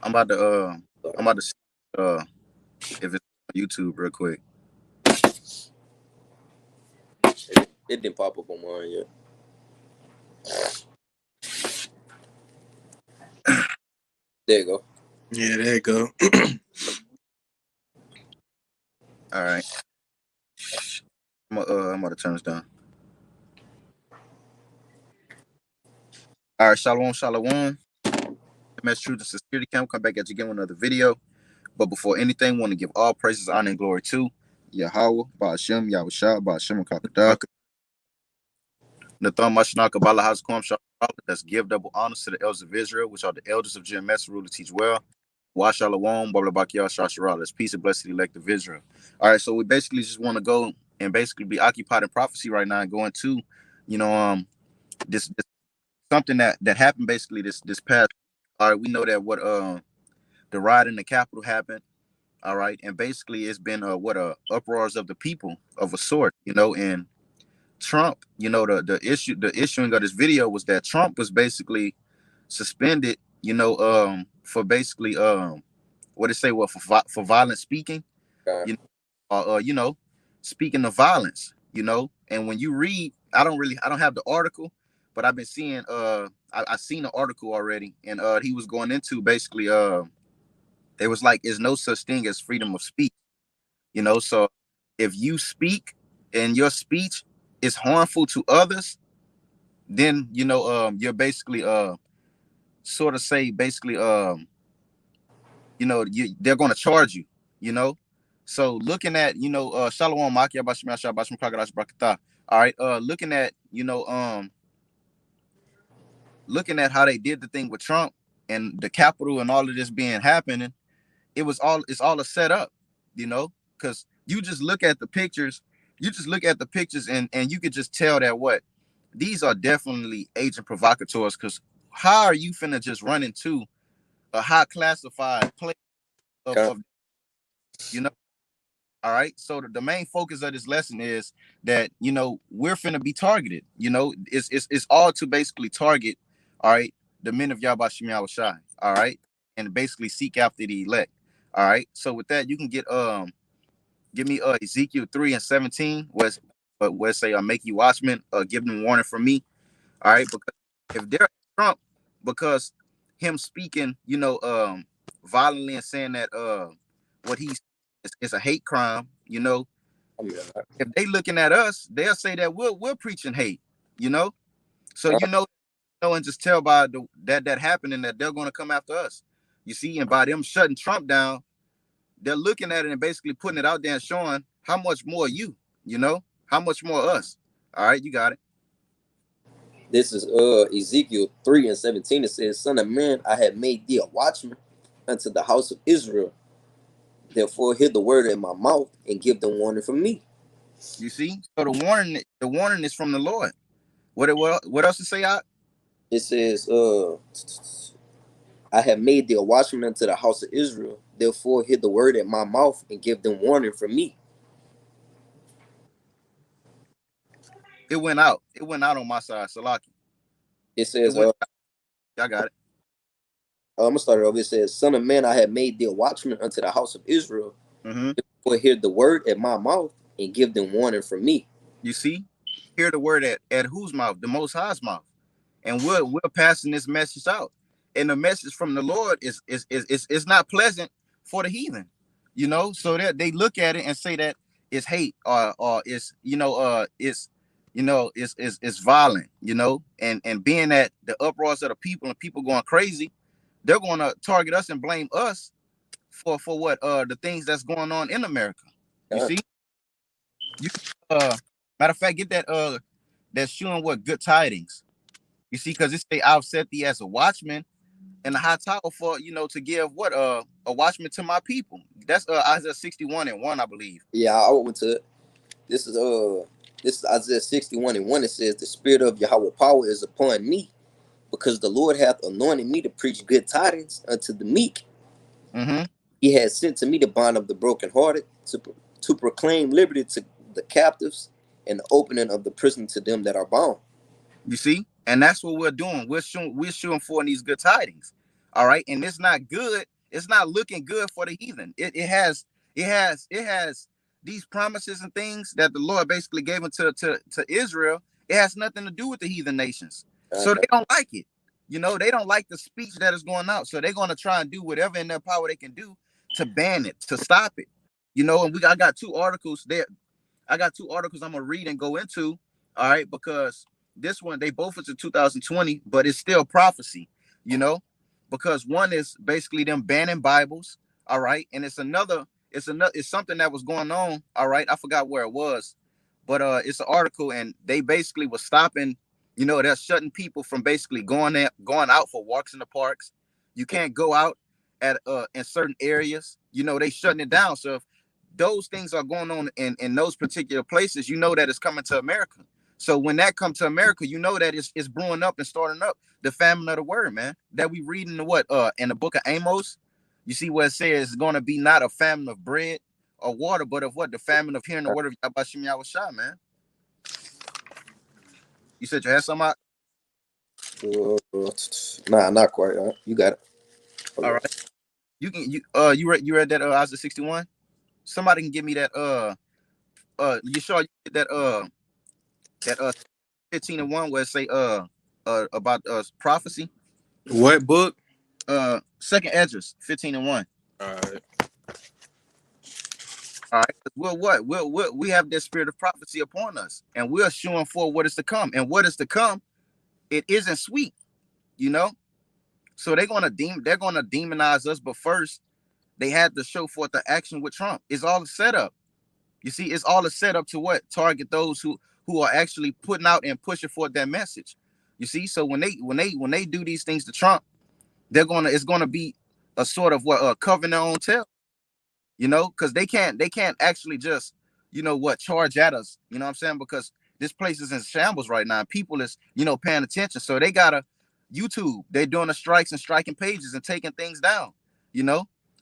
I'm about to I'm about to see, if it's on YouTube real quick. It didn't pop up on mine yet. There you go. Yeah, there you go. All right. I'm about to turn this down. All right, shalom, shalom. MS Truth and Security Camp. Come back at you again with another video. But before anything, want to give all praises, honor, and glory to Yahweh, Ba'ashem, Yahushua, Ba'ashem, and Kakadah. Nathan Mashnaka Bala Hazquam Shalom. Let's give double honors to the elders of Israel, which are the elders of GMS, rule to teach well. Wash Shalom, Babla Bakia, Shashara. Let's peace and blessed the elect of Israel. All right, so we basically just want to go and basically be occupied in prophecy right now and go into, this something that happened basically this past. All right, we know that what the riot in the Capitol happened. All right, and basically it's been uproars of the people of a sort, and Trump, the issuing of this video was that Trump was basically suspended, for basically what they say, for violent speaking, speaking of violence, and when you read, I don't have the article, but I've been seeing I seen the article already, and he was going into basically it was like there's no such thing as freedom of speech, so if you speak and your speech is harmful to others, then you're basically sort of say basically they're going to charge you, so looking at Shalom Maki Abashim Shabashim Kagarash Brakata. All right, looking at looking at how they did the thing with Trump and the Capitol and all of this being happening, it's all a setup, because you just look at the pictures, and you could just tell that these are definitely agent provocateurs, because how are you finna just run into a high classified place of all right, so the main focus of this lesson is that we're finna be targeted. It's all to basically target, all right, the men of Yahbashim Yahushai, all right, and basically seek after the elect. All right, so with that, you can give me Ezekiel 3:17, where it say make you watchmen, give them warning from me. All right, because if they're Trump, because him speaking, violently and saying that what he's it's a hate crime, if they looking at us, they'll say that we're preaching hate, so and just tell by that happening that they're going to come after us, you see, and by them shutting Trump down, they're looking at it and basically putting it out there and showing how much more how much more us. All right, you got it. This is Ezekiel 3:17. It says, "Son of man, I have made thee a watchman unto the house of Israel. Therefore, hear the word in my mouth and give them warning from me." You see, so the warning is from the Lord. What else to say out? It says, "I have made thee a watchman unto the house of Israel. Therefore, hear the word in my mouth and give them warning from me." It went out. It went out on my side, Salaki. It says, I got it. I'm gonna start it over. It says, "Son of man, I have made thee a watchman unto the house of Israel. Therefore, hear the word at my mouth and give them warning from me." You see, hear the word at whose mouth? The Most High's mouth, and we're passing this message out. And the message from the Lord is not pleasant for the heathen, so that they look at it and say that it's hate or it's it's violent, and being that the uproars of the people and people going crazy, they're going to target us and blame us for what the things that's going on in America. You see, matter of fact, get that that's showing what good tidings. You see, because it say I've set thee as a watchman in the high tower for to give a watchman to my people. That's Isaiah 61:1, I believe. Yeah, I went to it. This is Isaiah 61:1. It says, "The spirit of Yahweh power is upon me, because the Lord hath anointed me to preach good tidings unto the meek. He has sent to me to bind up the brokenhearted, to proclaim liberty to the captives, and the opening of the prison to them that are bound." You see, and that's what we're doing. We're showing for these good tidings. All right, and it's not good. It's not looking good for the heathen. It has these promises and things that the Lord basically gave to Israel. It has nothing to do with the heathen nations, so they don't like it. They don't like the speech that is going out, so they're going to try and do whatever in their power they can do to ban it, to stop it. And I got two articles there. I got two articles I'm gonna read and go into. All right, because this one, they both is in 2020, but it's still prophecy. You know, because one is basically them banning Bibles. All right, and it's something that was going on. All right, I forgot where it was, but it's an article, and they basically was stopping. They're shutting people from basically going out for walks in the parks. You can't go out at in certain areas. They shutting it down. So if those things are going on in those particular places, that it's coming to America. So when that comes to America, that it's brewing up and starting up the famine of the word, man. That we read in the book of Amos. You see where it says it's going to be not a famine of bread or water, but of what? The famine of hearing the word of Yabashim Yahushua, man. You said you had some out? Nah, not quite. You got it. All right. You read that Isaiah 61? Somebody can give me that you sure you get that 15:1 where it say about prophecy? What book? Second Esdras 15:1. All right. All right. We have this spirit of prophecy upon us, and we're showing for what is to come. And what is to come, it isn't sweet, So they're gonna demonize us, but first they had to show forth the action with Trump. It's all a setup. You see, it's all a setup to what? Target those who are actually putting out and pushing forth that message. You see, so when they do these things to Trump, it's gonna be a sort of what covering their own tail. Because they can't actually just charge at us. You know what I'm saying? Because this place is in shambles right now. People is paying attention, so they gotta YouTube. They're doing the strikes and striking pages and taking things down.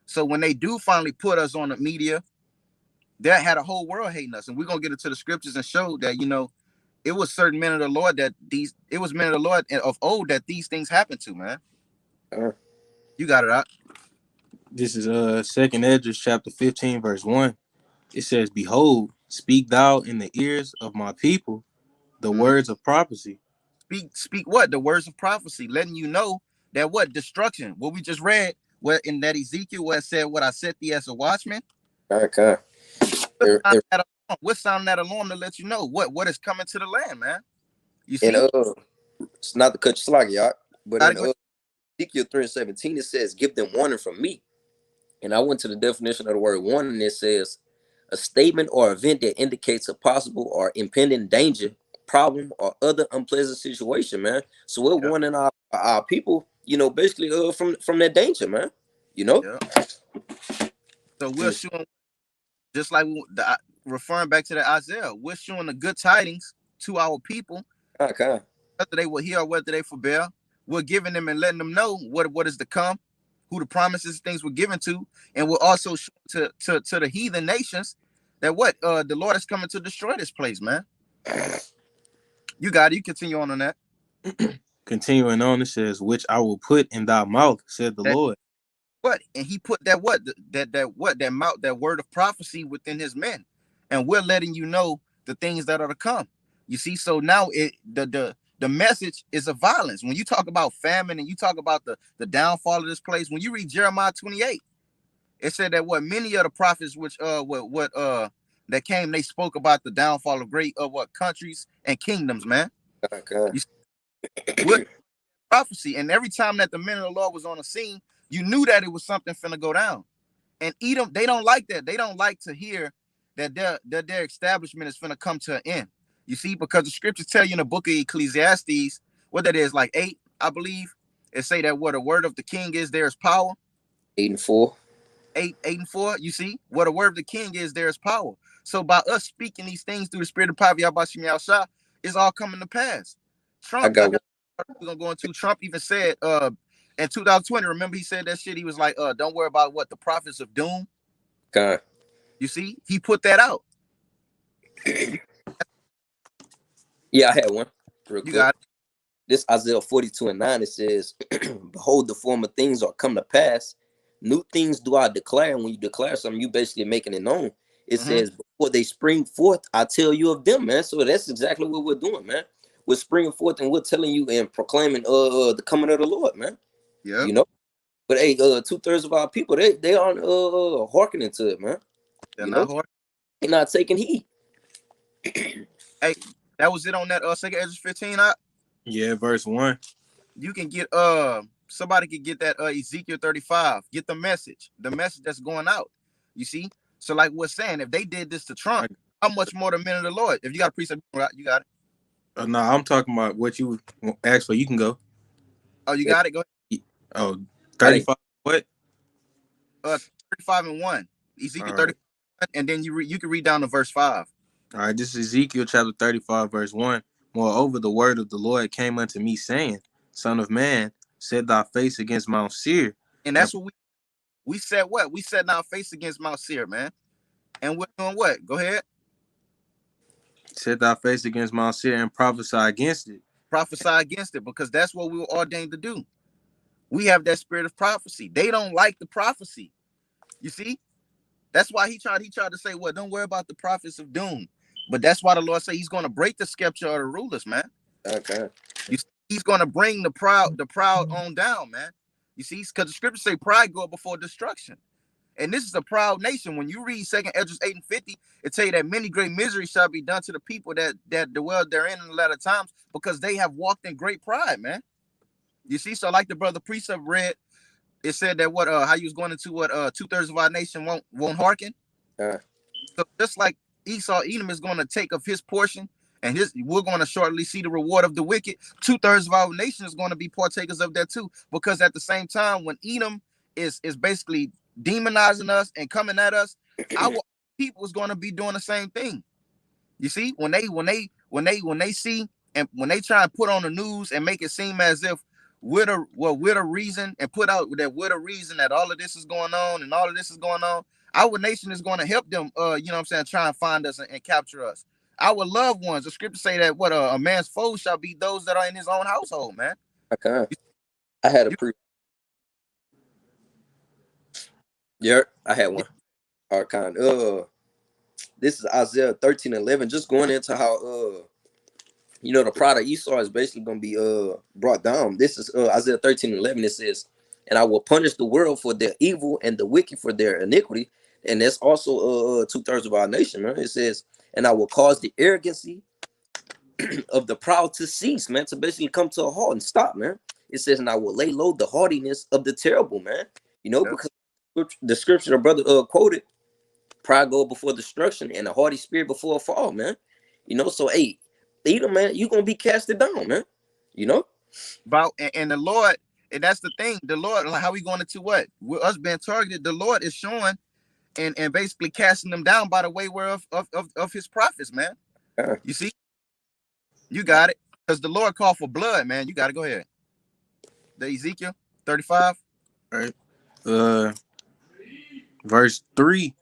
So when they do finally put us on the media, that had a whole world hating us, and we're gonna get into the scriptures and show that it was certain men of the Lord of old that these things happened to, man. You got it out. This is Second Esdras chapter 15 verse 1. It says, "Behold, speak thou in the ears of my people the words of prophecy." Speak what? The words of prophecy, letting you know that what? Destruction. What we just read, where in that Ezekiel where it said, "What I set thee as a watchman." Okay. What's sounding that alarm to let you know what is coming to the land, man? You see, and it's not to cut you slack, y'all, but in Ezekiel 3:17 it says, "Give them warning from me." And I went to the definition of the word warning. It says a statement or event that indicates a possible or impending danger, problem, or other unpleasant situation, man. So we're warning our people, basically from that danger, man. So we're showing, just like referring back to the Isaiah, we're showing the good tidings to our people. Okay. Whether they will hear or whether they forbear, we're giving them and letting them know what is to come, who the promises things were given to, and we're also to the heathen nations that the Lord is coming to destroy this place, man. You got it. You continue on that. Continuing on, it says, "Which I will put in thy mouth," said the Lord. What? And he put that word of prophecy within his men, and we're letting you know the things that are to come. You see, so now the message is of violence. When you talk about famine and you talk about the downfall of this place, when you read Jeremiah 28, it said that many of the prophets which that came, they spoke about the downfall of great countries and kingdoms, man. Okay. What prophecy, and every time that the men of the Lord was on the scene, you knew that it was something finna go down. And Edom, they don't like that. They don't like to hear that their establishment is finna come to an end. You see, because the scriptures tell you in the book of Ecclesiastes, what that is, like 8, I believe, it say that what a word of the king is, there is power. 8 and 4. 8 and 4. You see, what a word of the king is, there is power. So by us speaking these things through the spirit of power, Yabashim Yahshua, it's all coming to pass. Trump, we're gonna go into. Trump even said in 2020, remember he said that shit. He was like, don't worry about what the prophets of doom. Okay. You see, he put that out. Yeah, I had one. You got it. This Isaiah 42:9, it says, behold, the former things are come to pass. New things do I declare. And when you declare something, you basically making it known. It says, before they spring forth, I tell you of them, man. So that's exactly what we're doing, man. We're springing forth and we're telling you and proclaiming the coming of the Lord, man. Yeah. You know? But hey, 2/3 of our people, they aren't hearkening to it, man. They're You know, not hard. they're not taking heed. Hey, that was it on that second Ezra 15. Yeah, verse 1. You can get somebody could get that Ezekiel 35. Get the message that's going out. You see? So like we're saying, if they did this to Trump, how much more the men of the Lord? If you got a precept, you got it. No, I'm talking about what you asked for. You can go. Oh, you got it. Go ahead. Oh, 35. What? 35 and 1. Ezekiel All right. 35, and then you can read down to verse 5. All right, this is Ezekiel chapter 35, verse 1. Moreover, the word of the Lord came unto me, saying, Son of man, set thy face against Mount Seir. And that's what we said. What we set our face against Mount Seir, man. And we're doing what? Go ahead. Set thy face against Mount Seir and prophesy against it. Prophesy against it, because that's what we were ordained to do. We have that spirit of prophecy. They don't like the prophecy. You see? That's why he tried to say, well, don't worry about the prophets of doom. But that's why the Lord said he's going to break the scepter of the rulers, man. Okay. You see, he's going to bring the proud on down, man. You see, because the scriptures say pride go before destruction. And this is a proud nation. When you read 2 Ezra 8 and 50, it tell you that many great miseries shall be done to the people that dwell therein in the latter times, because they have walked in great pride, man. You see, so like the brother Precept read, it said that how you was going into 2/3 of our nation won't hearken. So just like Esau, Edom is going to take of his portion, and we're going to shortly see the reward of the wicked. 2/3 of our nation is going to be partakers of that too, because at the same time, when Edom is basically demonizing us and coming at us, our people is going to be doing the same thing. You see, when they see, and when they try and put on the news and make it seem as if we're the reason, and put out that we're the reason that all of this is going on and all of this is going on, our nation is going to help them, you know what I'm saying, try and find us and capture us. Our loved ones, the scriptures say that a man's foes shall be those that are in his own household, man. Okay. I had a Yeah, I had one. Archon. This is Isaiah 13:11. Just going into how the pride of Esau is basically gonna be brought down. This is Isaiah 13:11. It says, and I will punish the world for their evil and the wicked for their iniquity. And that's also 2/3 of our nation, man. It says, and I will cause the arrogancy of the proud to cease, man, to basically come to a halt and stop, man. It says, and I will lay low the haughtiness of the terrible, man. Because the scripture the brother quoted, pride go before destruction and a haughty spirit before a fall, man. So hey, Edom, man, you gonna be casted down, man. About and the Lord, and that's the thing. The Lord, like how we going into what? With us being targeted, the Lord is showing and basically casting them down by the way of his prophets, man. You see, you got it, because the Lord called for blood, man. You got to go ahead. The Ezekiel 35, right? Verse 3,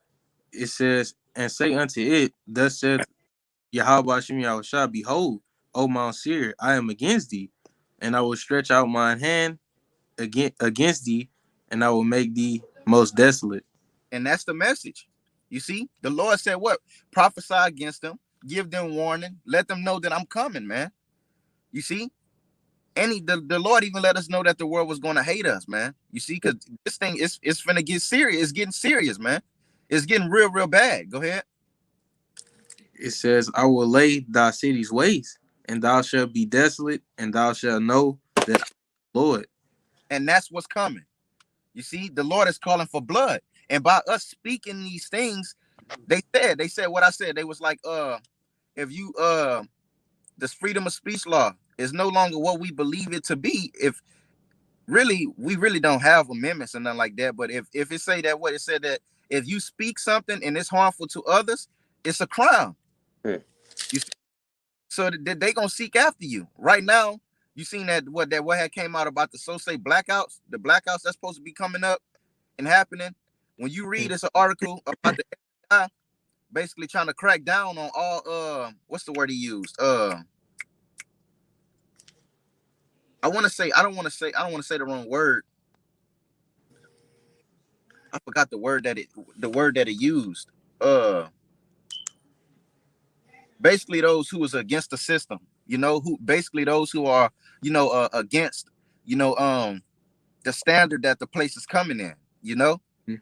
it says, and say unto it, thus saith Yahweh Shem Yahushua, behold, O Mount Seir, I am against thee, and I will stretch out mine hand against thee, and I will make thee most desolate. and that's the message. You see, the Lord said what? Prophesy against them, give them warning, let them know that I'm coming, man. You see, the Lord even let us know that the world was going to hate us, man. You see, because this thing is finna get serious. It's getting serious, man. It's getting real bad. Go ahead. It says, I will lay thy cities waste, and thou shalt be desolate, and thou shalt know that I am the Lord. And that's what's coming. You see, the Lord is calling for blood. And by us speaking these things, they said what I said. They was like, if you this freedom of speech law is no longer what we believe it to be. If we really don't have amendments and nothing like that. But if it say that what it said, that if you speak something and it's harmful to others, it's a crime. You see? So they gonna seek after you. Right now, you seen that what had came out about the so-say blackouts, the blackouts that's supposed to be coming up and happening. When you read, it's an article about the FBI basically trying to crack down on all what's the word he used? I want to say, I don't want to say the wrong word. I forgot the word that it used. Basically those who was against the system, who basically those who are, against, you know, the standard that the place is coming in, Mm.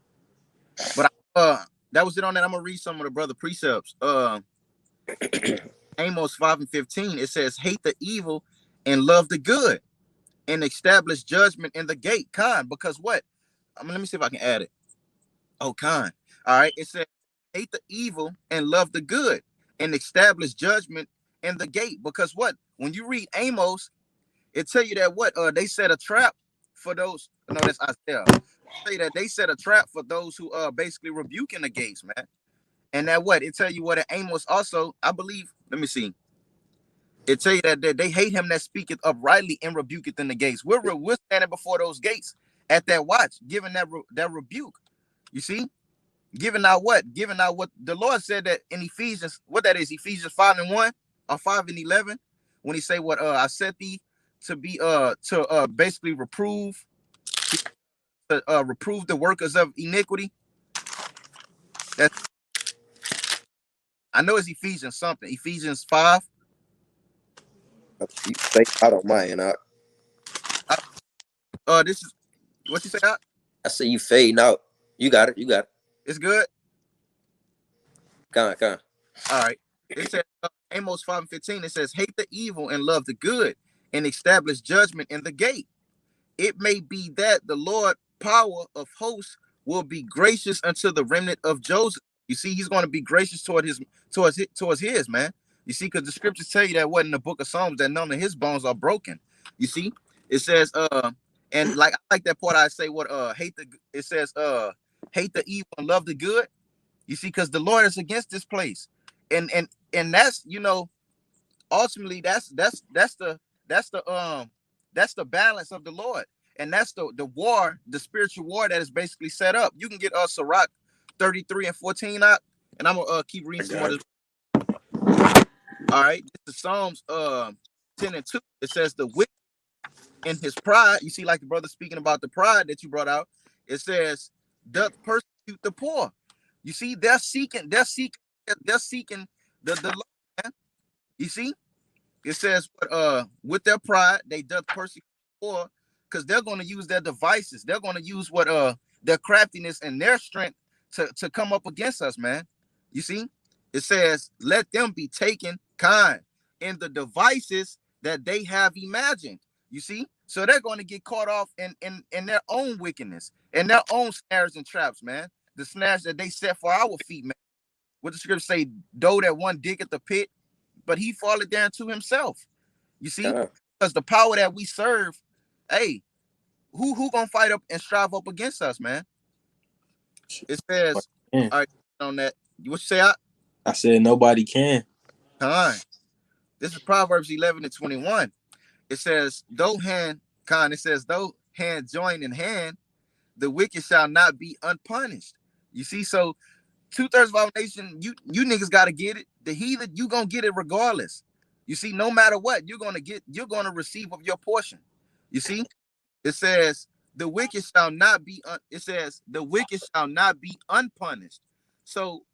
But that was it on that. I'm gonna read some of the brother precepts. Amos 5:15. It says, hate the evil and love the good, and establish judgment in the gate. Kind, because what? Let me see if I can add it. Oh, kind. All right. It says, hate the evil and love the good, and establish judgment in the gate. Because what? When you read Amos, it tell you that what? They set a trap for those. No, that's Isaiah. Say that they set a trap for those who basically rebuking the gates, man. And that what? It tell you what? Amos also, I believe. Let me see. It tell you that they hate him that speaketh uprightly and rebuketh in the gates. We're standing before those gates at that watch, giving that rebuke. You see, giving out what? Giving out what the Lord said that in Ephesians. What that is? Ephesians 5:1 or 5:11, when he say what? I set thee to be to basically reprove to reprove the workers of iniquity. That I know it's Ephesians something. Ephesians 5. You fade out on my end. This is what you say. I say you fading out. You got it. You got it. It's good. Come on. All right. It says Amos 5:15. It says, hate the evil and love the good, and establish judgment in the gate. It may be that the Lord power of hosts will be gracious unto the remnant of Joseph. You see, he's going to be gracious towards his man. You see, because the scriptures tell you that what in the book of Psalms that none of his bones are broken. You see, it says, and like I like that part. I say what it says, hate the evil and love the good. You see, because the Lord is against this place. And that's, ultimately that's the balance of the Lord. And that's the war, the spiritual war that is basically set up. You can get Sirach 33:14 out, and I'm gonna keep reading some more. All right, this is Psalms 10:2. It says the wicked in his pride. You see, like the brother speaking about the pride that you brought out. It says doth persecute the poor. You see, they're seeking the Lord. You see, it says, with their pride, they doth persecute the poor, because they're going to use their devices. They're going to use their craftiness and their strength to come up against us, man. You see, it says, let them be taken kind in the devices that they have imagined. You see, so they're going to get caught off in their own wickedness and their own snares and traps, man. The snares that they set for our feet, man. What the scripture say, though that one diggeth the pit, but he falleth there to himself. You see, because the power that we serve, hey, who gonna fight up and strive up against us, man? It says, all right, on that. What you say? I said nobody can. Kind. This is Proverbs 11:21. It says, though hand join in hand, the wicked shall not be unpunished. You see, so 2/3 of our nation, you niggas gotta get it. The heathen, you gonna get it regardless. You see, no matter what, you're gonna receive of your portion. You see, it says the wicked shall not be unpunished. So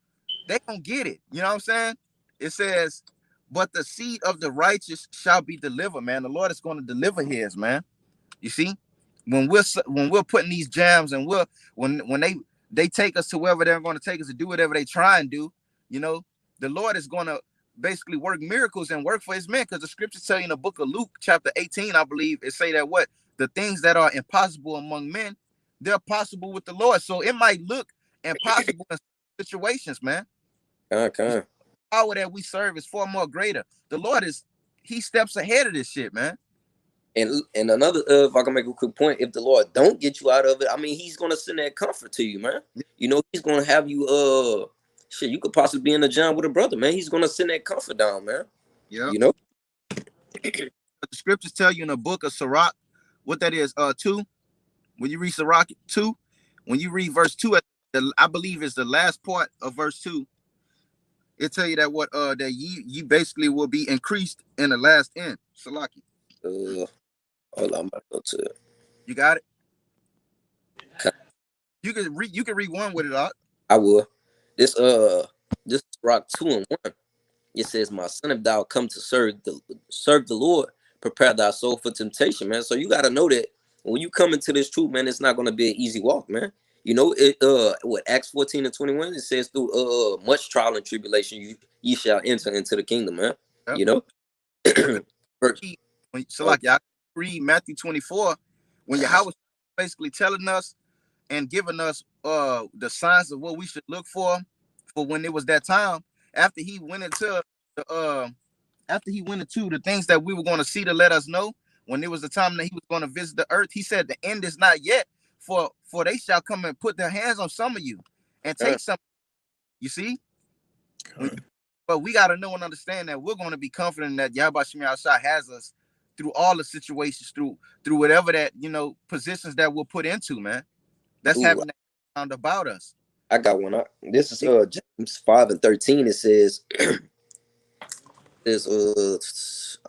they gonna get it. You know what I'm saying? It says, but the seed of the righteous shall be delivered, man. The Lord is going to deliver his, man. You see, when we're putting these jams, and when they take us to wherever they're going to take us to do whatever they try and do, the Lord is going to basically work miracles and work for his men, because the scriptures tell you in the book of Luke chapter 18, I believe, it say that what the things that are impossible among men, they're possible with the Lord. So it might look impossible in situations, man. The power that we serve is far more greater. The Lord he steps ahead of this shit, man. And another, if I can make a quick point, if the Lord don't get you out of it, I mean, he's gonna send that comfort to you, man. He's gonna have you you could possibly be in a jam with a brother, man. He's gonna send that comfort down, man. Yeah. The scriptures tell you in the book of Sirach, what that is, 2. When you read Sirach 2, when you read verse 2, I believe is the last part of verse 2. It tell you that that ye basically will be increased in the last end. Salaki. Hold on, I'm about to go to it. You got it. Okay. You can read one with it, Doc. I will. This Rock 2:1. It says, "My son, if thou come to serve the Lord, prepare thy soul for temptation," man. So you got to know that when you come into this truth, man, it's not going to be an easy walk, man. You know it. What Acts 14:21, it says, "Through much trial and tribulation, you shall enter into the kingdom," man. Yep. You know. Because so like y'all read Matthew 24, when Yahweh was basically telling us and giving us the signs of what we should look for when it was that time, after he went into the things that we were going to see to let us know when it was the time that he was going to visit the earth, he said the end is not yet, for they shall come and put their hands on some of you and take some. You see? But we got to know and understand that we're going to be confident that Yahweh Shemi Shai has us through all the situations, through whatever that, positions that we'll put into, man. That's having that sound about us. I got one. This is James 5:13. It says,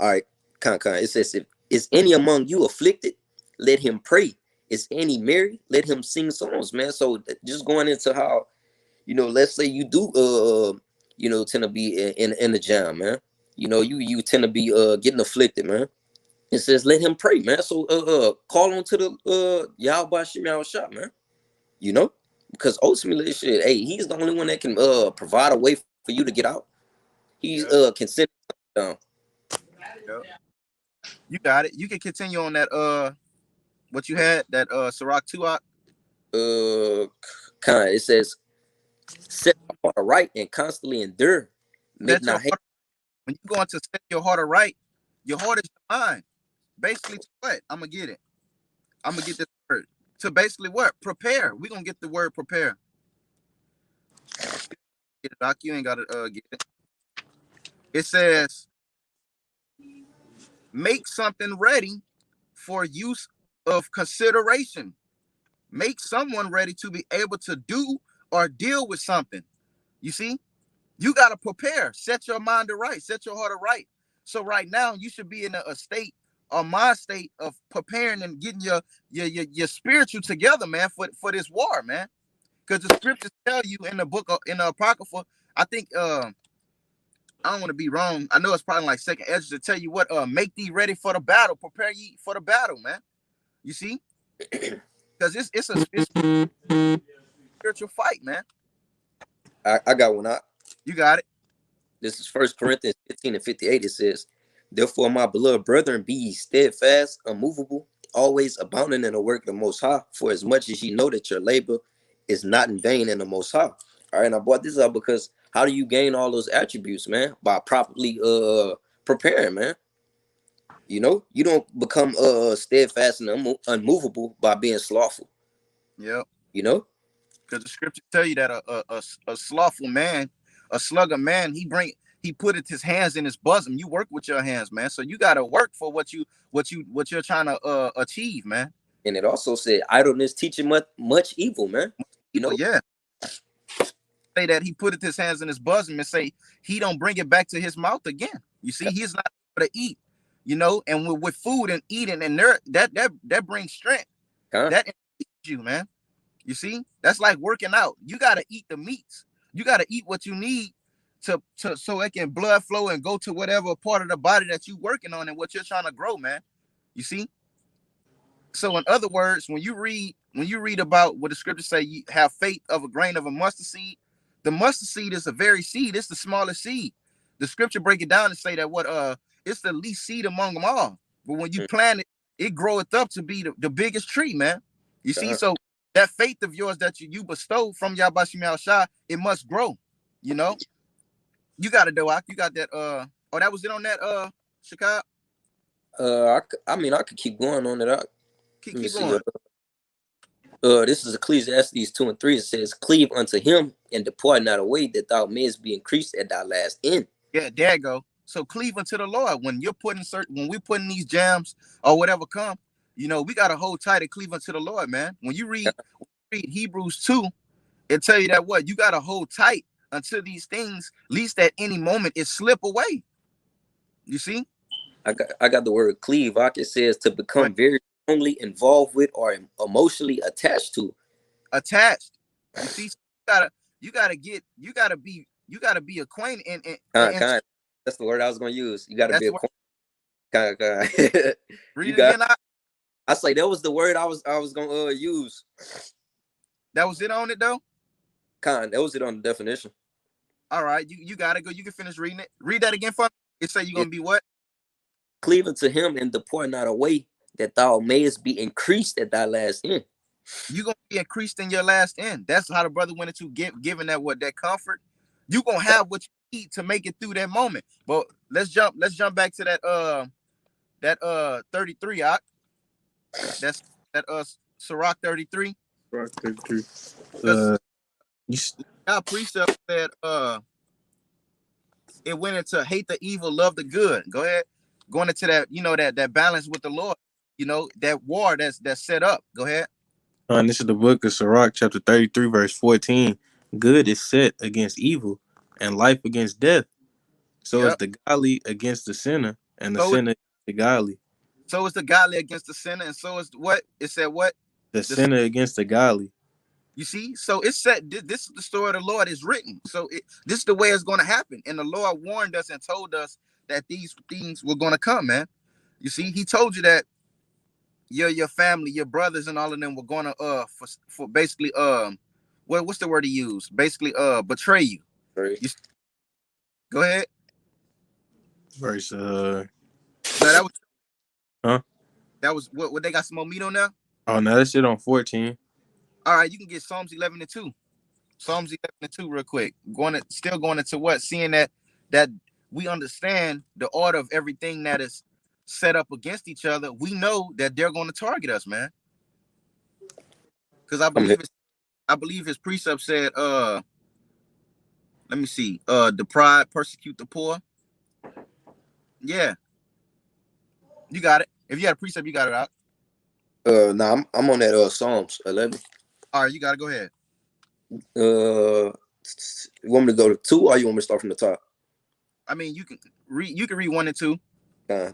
all right, it says, "If is any among you afflicted, let him pray. Is any merry, let him sing songs," man. So just going into how, let's say you do tend to be in the jam, man. You tend to be getting afflicted, man. It says let him pray, man. So call on to the Yahweh Shemi Shai, man. Because ultimately, shit, hey, he's the only one that can provide a way for you to get out. He's can send it down. You got it. You can continue on that what you had, that Sirach 2. It says, "Set your heart right and constantly endure. Make not hate." When you go into set your heart right, your heart is your mind. Basically, what? I'm gonna get it. I'm gonna get this word. To basically what? Prepare. We're gonna get the word prepare. Get it, Doc. You ain't gotta get it. It says, make something ready for use of consideration. Make someone ready to be able to do or deal with something. You see, you got to prepare. Set your mind to right. Set your heart to right. So right now, you should be in a state, or my state, of preparing and getting your spiritual together, man, for this war, man. Because the scriptures tell you in the book, in the Apocrypha, I think, I don't want to be wrong. I know it's probably like second Ezra to tell you what, make thee ready for the battle. Prepare ye for the battle, man. You see? Because it's a spiritual fight, man. I got one. You got it. This is 1 Corinthians 15:58. It says, "Therefore, my beloved brethren, be ye steadfast, unmovable, always abounding in the work of the Most High, for as much as ye know that your labor is not in vain in the Most High." All right, and I brought this up because how do you gain all those attributes, man? By properly preparing, man. You don't become steadfast and unmovable by being slothful. Yep. Because the scriptures tell you that a slothful man, a slugger man, he putteth his hands in his bosom. You work with your hands, man. So you got to work for what you're trying to achieve, man. And it also said idleness teaching much evil, man. Yeah. Say that he putteth his hands in his bosom and say he don't bring it back to his mouth again. You see, he's not able to eat, and with food and eating and that brings strength. That you, man. You see, that's like working out. You got to eat the meats. You got to eat what you need to so it can blood flow and go to whatever part of the body that you're working on and what you're trying to grow, man. You see? So in other words, when you read about what the scriptures say, you have faith of a grain of a mustard seed. The mustard seed is a very seed. It's the smallest seed. The scripture break it down and say that it's the least seed among them all. But when you plant it, it groweth up to be the biggest tree, man. You see, so that faith of yours that you bestow from Yahweh Shemi Shai, it must grow. You got it, though. You got that. That was it on that. Shakab. I could keep going on it. Keep going. This is Ecclesiastes 2:3. It says, "Cleave unto him and depart not away, that thou mayest be increased at thy last end." Yeah, there you go. So cleave unto the Lord. When we're putting these jams or whatever come, we got to hold tight and cleave unto the Lord, man. When you read Hebrews 2, it tell you that you got to hold tight until these things, least at any moment, it slip away. You see? I got the word cleave. It says to become very strongly involved with or emotionally attached to. Attached. You see, you gotta be acquainted and Kind. That's the word I was gonna use. You gotta be that's what. acquainted. Kind. Read You it got. again. I say that was the word I was gonna use. That was it on it though. That was it on the definition. All right, you gotta go. You can finish reading it. Read that again for me. It say you're gonna be what? Cleave unto him and depart not away, that thou mayest be increased at thy last end. You're gonna be increased in your last end. That's how the brother went into giving that comfort. You're gonna have what you need to make it through that moment. But let's jump back to that 33. That's that Sirach 33. Sirach 33. You Our precept said it went into hate the evil, love the good. Go ahead. Going into that, that balance with the Lord, that war that's set up. Go ahead. This is the book of Sirach, chapter 33, verse 14. Good is set against evil, and life against death. So is Yep. the godly against the sinner, and the So sinner against the godly. So is the godly against the sinner, and so is what? It said what? The sinner against the godly. You see? So it's said this is the story of the Lord is written. So this is the way it's going to happen. And the Lord warned us and told us that these things were going to come, man. You see, he told you that your family, your brothers and all of them were going to for basically what's the word he used? Basically betray you. Right. Go ahead. Verse No, that was That was what they got some more meat on there? Oh no, that shit on 14. All right, you can get Psalms 11 and 2. Psalms 11 and 2 real quick. Still going into what? Seeing that we understand the order of everything that is set up against each other. We know that they're going to target us, man. Because I believe his precept said, let me see, the pride persecute the poor. Yeah. You got it. If you got a precept, you got it out. Nah, I'm on that Psalms 11. All right, you got to go ahead. You want me to go to 2 or you want me to start from the top? I mean, you can read 1 and 2.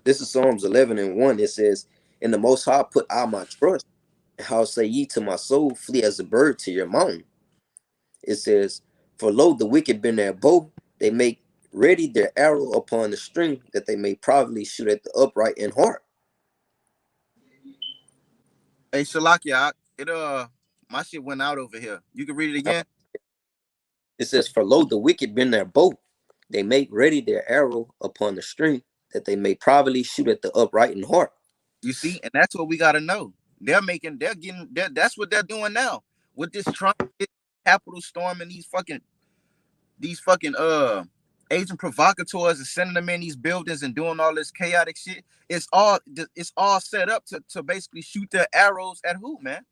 This is Psalms 11 and 1. It says, in the Most High put I my trust. How say ye to my soul, flee as a bird to your mountain? It says, for lo, the wicked bend their bow, they make ready their arrow upon the string, that they may privately shoot at the upright in heart. Hey, Shalakia, my shit went out over here. You can read it again. It says, for lo, the wicked bend their bow, they make ready their arrow upon the string, that they may privately shoot at the upright in heart. You see, and that's what we got to know. That's what they're doing now with this Trump Capitol storm and these fucking agent provocateurs and sending them in these buildings and doing all this chaotic shit. It's all set up to basically shoot their arrows at who, man?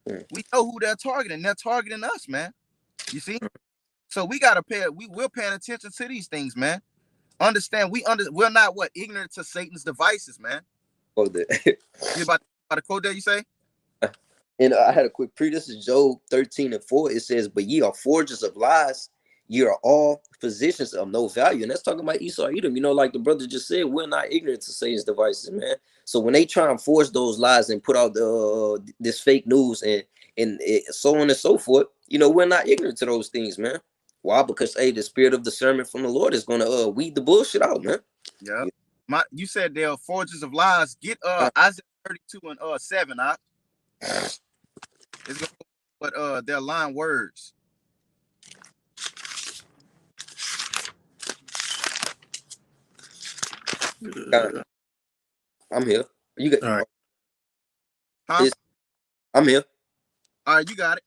We know who they're targeting. They're targeting us, man. You see? So we gotta we're paying attention to these things, man. Understand? We're not ignorant to Satan's devices, man. You about to quote that you say? And I had a quick pre. This is Job 13 and 4. It says, but ye are forgers of lies. Ye are all physicians of no value. And that's talking about Esau, Edom. Like the brother just said, we're not ignorant to Satan's devices, man. So when they try and forge those lies and put out this fake news and so on and so forth, we're not ignorant to those things, man. Why? Because, hey, the spirit of discernment from the Lord is going to weed the bullshit out, man. Yeah. You said they are forgers of lies. Get Isaiah 32 and 7, It's gonna but they're lying words. I'm here. You got all right. Huh? I'm here. All right, you got it.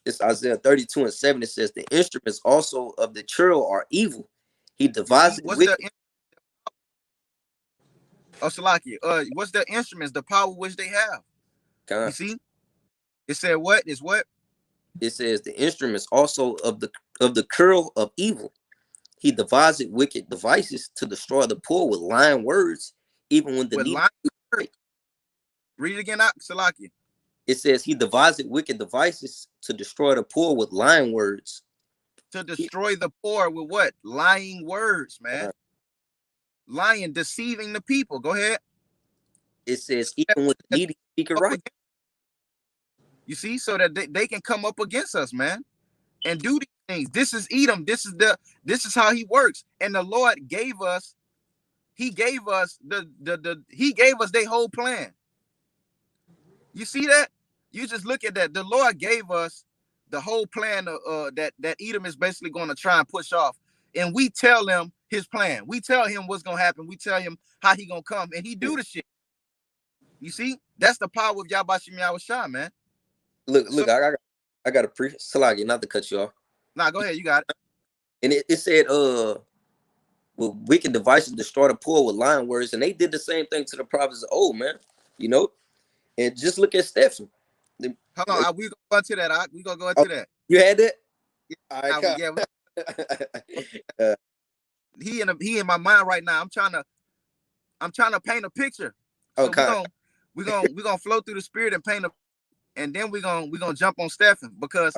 It's Isaiah 32 and 7. It says, the instruments also of the churl are evil. He devised Salaki, what's the instruments, the power which they have? You see? It said what? Is what? It says the instruments also of the curl of evil. He devised wicked devices to destroy the poor with lying words, even when the need. Read it again, Salaki. It says he devised wicked devices to destroy the poor with lying words. To destroy the poor with what? Lying words, man. lying, deceiving the people. Go ahead. It says, even with the needy speak right. You see, so that they can come up against us, man, and do these things. This is Edom. This is how he works. And the Lord gave us, he gave us he gave us their whole plan. You see that? You just look at that. The Lord gave us the whole plan that Edom is basically going to try and push off. And we tell him his plan. We tell him what's going to happen. We tell him how he going to come, and he do the shit. You see? That's the power of Yahbashim Yahushua, man. Look, I got a Salagi, not to cut you off. Nah, go ahead. You got it. And it said, with wicked devices destroy the poor with lying words, and they did the same thing to the prophets of old, man. You know? And just look at Stephen. Hold on, we gonna go into that. We gonna go into that. You had that? Yeah. He in my mind right now. I'm trying to paint a picture. So okay. We're gonna flow through the spirit and paint and then we're gonna jump on Stephen, because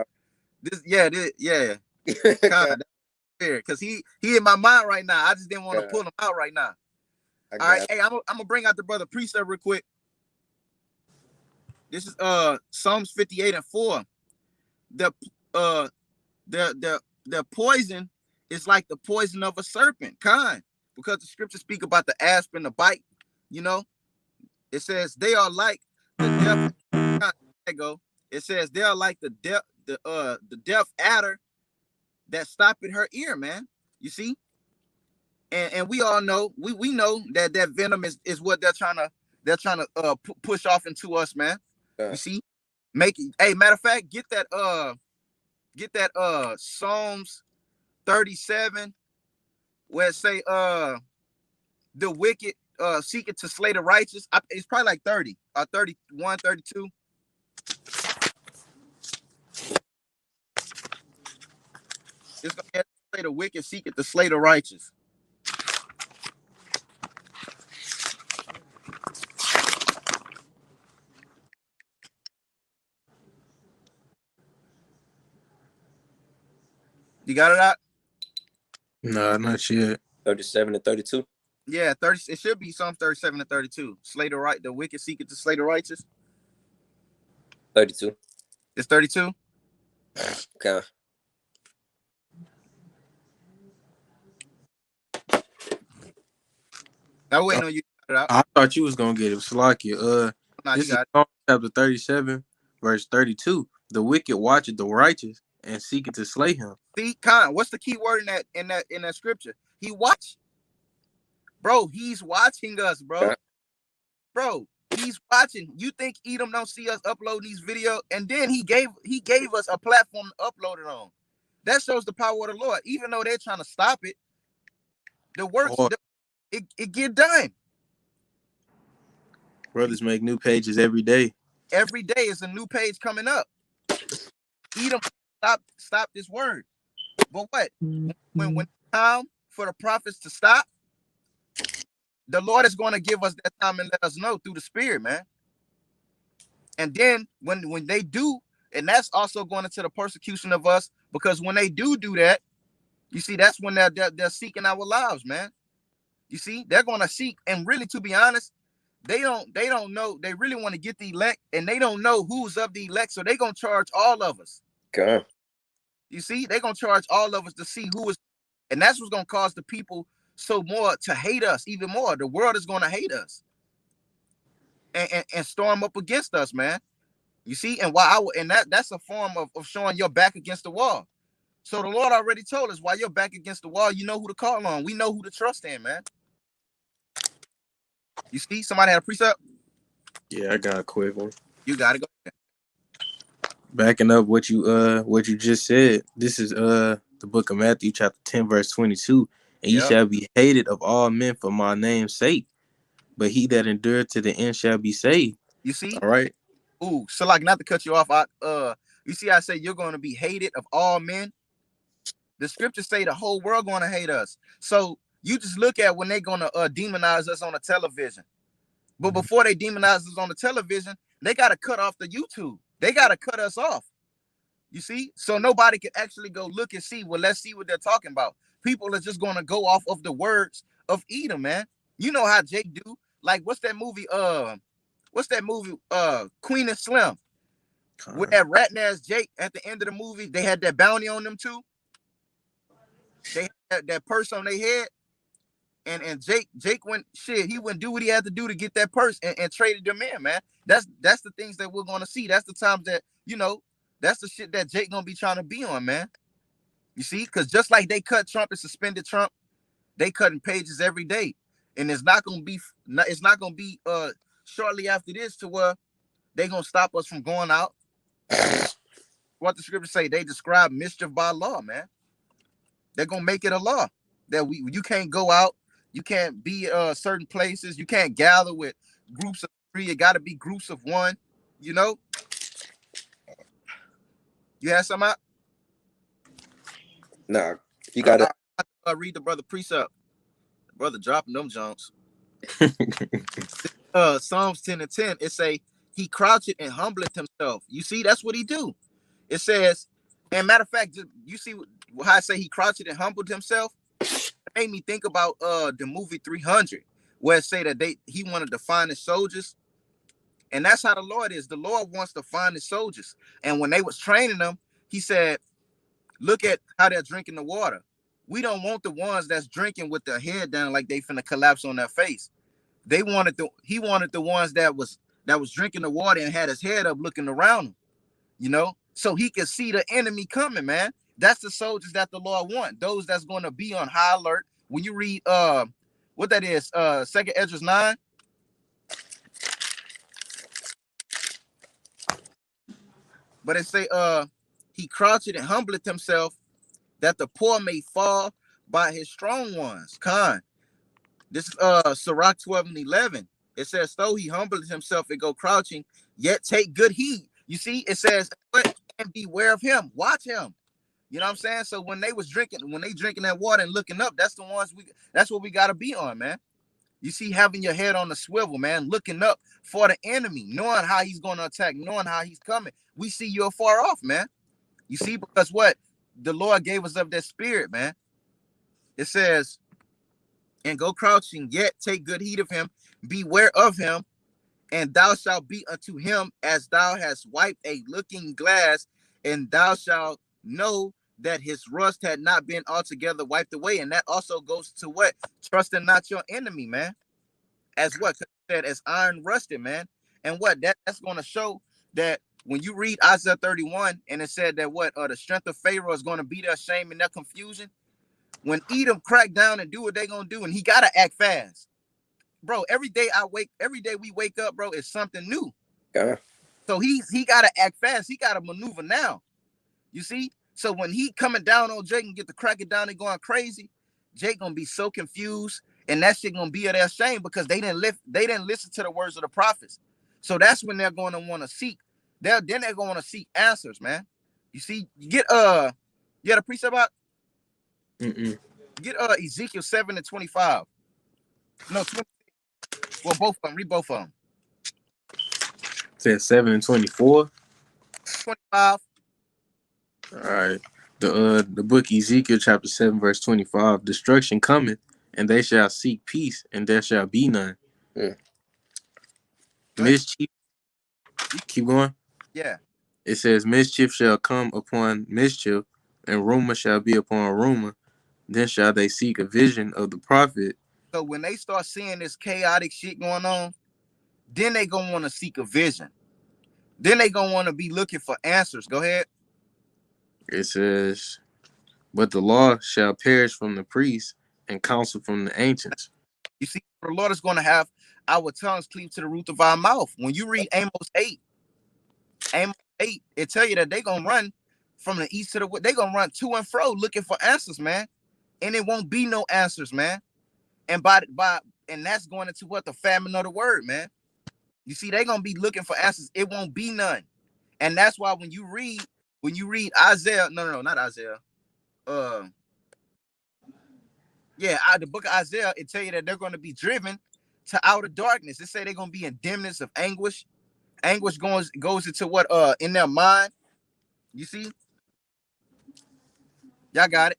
because he in my mind right now. I just didn't want to pull him out right now. All right, hey, I'm gonna bring out the brother Precept real quick. This is Psalms 58:4. The poison is like the poison of a serpent, because the scriptures speak about the asp and the bite. You know, it says they are like the deaf. There you go. It says they are like the deaf adder that stopped at her ear, man. You see, and we all know we know that venom is what they're trying to push off into us, man. You see, matter of fact, get that Psalms 37 where it say the wicked seeking to slay the righteous. It's probably like 30 or 31, 32. It's gonna say the wicked seeking to slay the righteous. You got it out? No, not yet. 37 and 32. Yeah, 30. It should be Psalm 37 and 32. Slay the wicked seeking to slay the righteous. 32. It's 32. Okay. I waiting on you. I thought you was gonna get it. Salakia. Nah, this is Psalm chapter 37, verse 32. The wicked watcheth the righteous and seeketh to slay him. See, what's the key word in that scripture? He watch. Bro, he's watching us, bro. Yeah. Bro, he's watching. You think Edom don't see us upload these videos? And then he gave us a platform to upload it on. That shows the power of the Lord. Even though they're trying to stop it, the works, it get done. Brothers make new pages every day. Every day is a new page coming up. Edom, stop this word. But what? When it's time for the prophets to stop, the Lord is going to give us that time and let us know through the Spirit, man. And then when they do, and that's also going into the persecution of us, because when they do that, you see, that's when they're seeking our lives, man. You see, they're going to seek, and really, to be honest, they don't know. They really want to get the elect, and they don't know who's of the elect, so they're going to charge all of us. Okay. You see, they're going to charge all of us to see who is, and that's what's going to cause the people so more to hate us even more. The world is going to hate us and storm up against us, man. You see, and that's a form of showing your back against the wall. So the Lord already told us, while you're back against the wall, you know who to call on. We know who to trust in, man. You see, somebody had a precept? Yeah, I got a quick one. You got to go ahead. Backing up what you just said. This is the book of Matthew, chapter 10, verse 22. And ye shall be hated of all men for my name's sake, but he that endured to the end shall be saved. You see? All right. Ooh, so like, not to cut you off, you see, I say you're going to be hated of all men. The scriptures say the whole world going to hate us. So you just look at when they're going to demonize us on the television. But before they demonize us on the television, they got to cut off the YouTube. They got to cut us off. You see? So nobody can actually go look and see. Well, let's see what they're talking about. People are just going to go off of the words of Edom, man. You know how Jake do. Like, what's that movie? Queen and Slim. With that rat ass Jake at the end of the movie, they had that bounty on them too. They had that purse on their head. And Jake went he wouldn't do what he had to do to get that purse and traded them in, man. That's the things that we're gonna see. That's the times that, that's the shit that Jake gonna be trying to be on, man. You see, because just like they cut Trump and suspended Trump, they cutting pages every day. And it's not gonna be shortly after this to where they gonna stop us from going out. What the scriptures say, they describe mischief by law, man. They're gonna make it a law that you can't go out, you can't be certain places, you can't gather with groups of 3. It got to be groups of 1. You know. You have some out? Nah, you gotta read the brother precept. The brother dropping them Jones. Psalms 10:10. It say he croucheth and humbleth himself. You see, that's what he do. It says, and matter of fact, you see how I say he crouched and humbled himself? It made me think about the movie 300, where it say that he wanted to find his soldiers. And that's how the Lord is. The Lord wants to find his soldiers. And when they was training them, he said, look at how they're drinking the water. We don't want the ones that's drinking with their head down like they finna collapse on their face. He wanted the ones that was drinking the water and had his head up looking around him, so he could see the enemy coming, man. That's the soldiers that the Lord want. Those that's going to be on high alert. When you read what that is, 2nd Esdras 9. But it say he crouched and humbleth himself that the poor may fall by his strong ones. This is Sirach 12:11. It says, though he humbled himself and go crouching, yet take good heed. You see, it says, and beware of him. Watch him. You know what I'm saying? So when they drinking that water and looking up, that's what we gotta be on, man. You see, having your head on the swivel, man, looking up for the enemy, knowing how he's gonna attack, knowing how he's coming. We see you afar off, man. You see, because what? The Lord gave us of that spirit, man. It says, and go crouching, yet take good heed of him, beware of him, and thou shalt be unto him as thou hast wiped a looking glass, and thou shalt know that his rust had not been altogether wiped away. And that also goes to what? Trusting not your enemy, man. As what? Said, as iron rusted, man. And what? That's going to show that when you read Isaiah 31, and it said that what? The strength of Pharaoh is going to be their shame and their confusion. When Edom crack down and do what they going to do, and he got to act fast. Bro, every day we wake up, bro, it's something new. Yeah. So he got to act fast. He got to maneuver now. You see? So when he coming down on Jake and get the cracking down and going crazy, Jake gonna be so confused, and that shit gonna be at their shame because they didn't listen to the words of the prophets. So that's when they're going to want to seek. They're going to want to seek answers, man. You see, you get the precept out. Get Ezekiel 7:25. No, 20. Well, both of them. Read both of them. It says 7:24. 25. All right. The book Ezekiel chapter 7 verse 25. Destruction cometh, and they shall seek peace, and there shall be none. Mischief. Keep going. Yeah. It says, mischief shall come upon mischief, and rumor shall be upon rumor. Then shall they seek a vision of the prophet. So when they start seeing this chaotic shit going on, then they gonna want to seek a vision. Then they gonna want to be looking for answers. Go ahead. It says, but the law shall perish from the priests, and counsel from the ancients. You see, the Lord is gonna have our tongues cleave to the roof of our mouth. When you read Amos 8, it tell you that they gonna run from the east to the west. They gonna run to and fro looking for answers, man. And it won't be no answers, man. And and that's going into what? The famine of the word, man. You see, they gonna be looking for answers. It won't be none. And that's why when you read Isaiah, no, not Isaiah. The book of Isaiah, it tell you that they're going to be driven to outer darkness. It say they're going to be in dimness of anguish. Anguish goes into what? In their mind. You see? Y'all got it.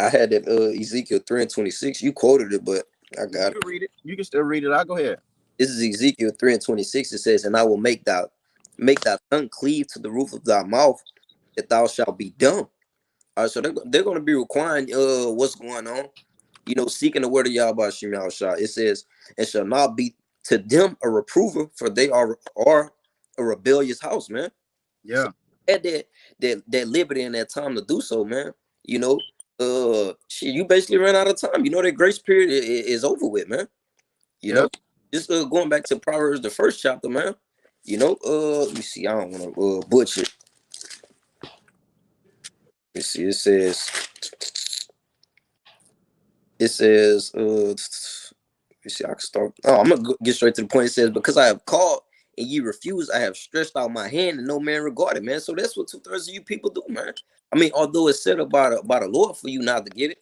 I had that Ezekiel 3:26. You quoted it, but I got it. You can read it. You can still read it. I'll go ahead. This is Ezekiel 3:26. It says, "And I will make thy tongue cleave to the roof of thy mouth, that thou shalt be dumb." All right, so they're going to be requiring what's going on, you know, seeking the word of Yahweh Shem Yahushua. It says, "And shall not be to them a reprover, for they are a rebellious house," man. Yeah. So that liberty and that time to do so, man. You know, shit, you basically ran out of time. You know, that grace period is over with, man. You know, just going back to Proverbs, the 1st chapter, man. You know, let me see. I don't want to butcher it. Let me see. It says, let me see. I can start. Oh, I'm gonna get straight to the point. It says, "Because I have called and ye refuse, I have stretched out my hand and no man regarded," man. So that's what 2/3 of you people do, man. I mean, although it's said about the Lord for you not to get it,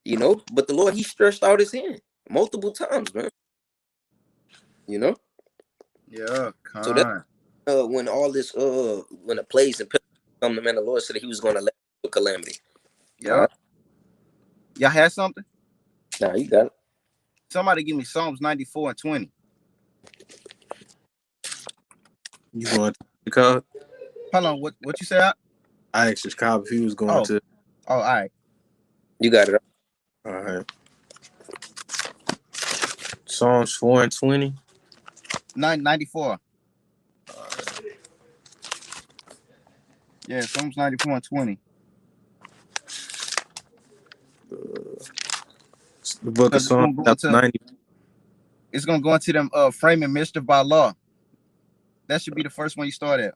you know, but the Lord, he stretched out his hand multiple times, man. You know? Yeah. So that when all this when the plagues and pestilence come, the man, the Lord said that he was going to let the calamity. Yeah. Right. Y'all had something? Nah, you got it. Somebody give me Psalms 94:20. You want the code? Hold on, what you said? I asked his cop if he was going to. Oh, all right. You got it. All right. Psalms 4:20. 94. Yeah, Psalms 94:20. The book of Psalms, chapter 90. It's gonna go into them framing mischief by law. That should be the first one you start at.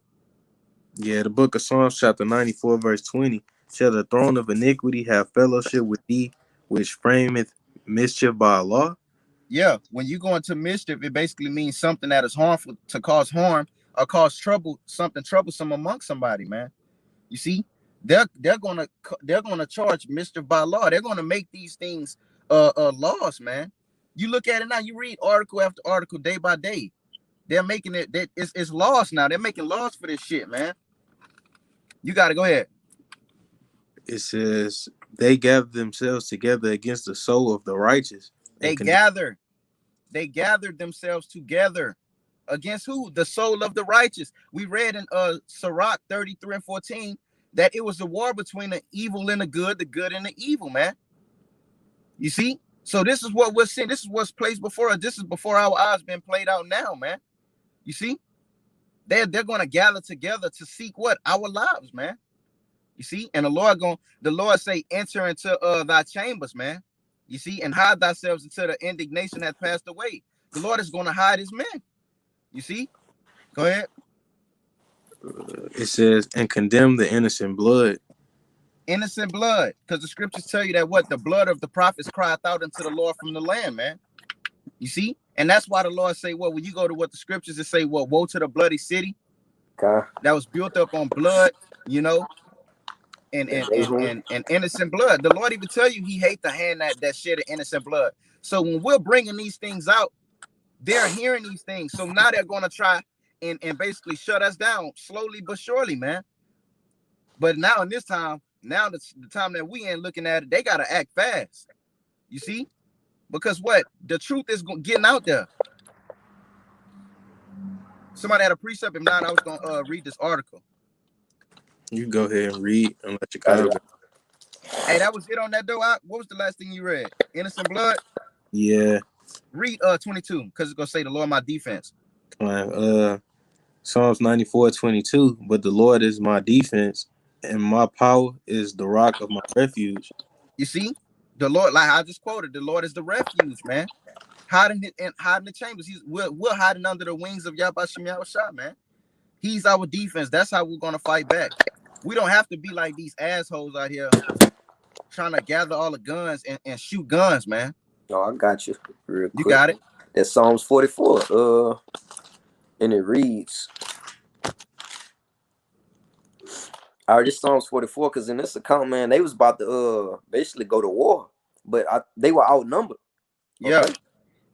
Yeah, the book of Psalms, chapter 94, verse 20. "Shall the throne of iniquity have fellowship with thee, which frameth mischief by law?" Yeah, when you go into mischief, it basically means something that is harmful, to cause harm or cause trouble, something troublesome among somebody, man. You see, they're gonna charge mischief by law. They're gonna make these things laws, man. You look at it now. You read article after article, day by day. They're making it that it's laws now. They're making laws for this shit, man. You got to go ahead. It says, "They gather themselves together against the soul of the righteous." They gathered themselves together against who? The soul of the righteous. We read in Sirach 33:14 that it was a war between the evil and the good and the evil, man. You see? So this is what we're seeing. This is what's placed before us. This is before our eyes been played out now, man. You see? They're going to gather together to seek what? Our lives, man. You see? And the Lord say, "Enter into thy chambers, man. You see, and hide thyself until the indignation has passed away." The Lord is going to hide his men. You see? Go ahead. It says, "And condemn the innocent blood." Innocent blood. Because the scriptures tell you that what? The blood of the prophets crieth out unto the Lord from the land, man. You see? And that's why the Lord say, well, when you go to what the scriptures say, well, woe to the bloody city that was built up on blood, you know, and innocent blood. The Lord even tell you he hate the hand that shed innocent blood. So when we're bringing these things out, they're hearing these things. So now they're going to try and basically shut us down slowly but surely, man. But now in this time, now the time that we ain't looking at it, they got to act fast. You see? Because what? The truth is getting out there. Somebody had a precept. If not, I was going to read this article. You go ahead and read and let your comment. Hey, that was it on that though. What was the last thing you read? Innocent blood? Yeah. Read 22, because it's going to say the Lord my defense. Psalms 94:22. "But the Lord is my defense, and my power is the rock of my refuge." You see? The Lord, like I just quoted, the Lord is the refuge, man. Hiding the chambers. We're hiding under the wings of Yahweh Shem Yahushua, man. He's our defense. That's how we're gonna fight back. We don't have to be like these assholes out here trying to gather all the guns and shoot guns, man. No, I got you. Real quick. You got it. That's Psalms 44. And it reads. This Psalms 44, because in this account, man, they was about to basically go to war, but they were outnumbered. Okay? Yeah.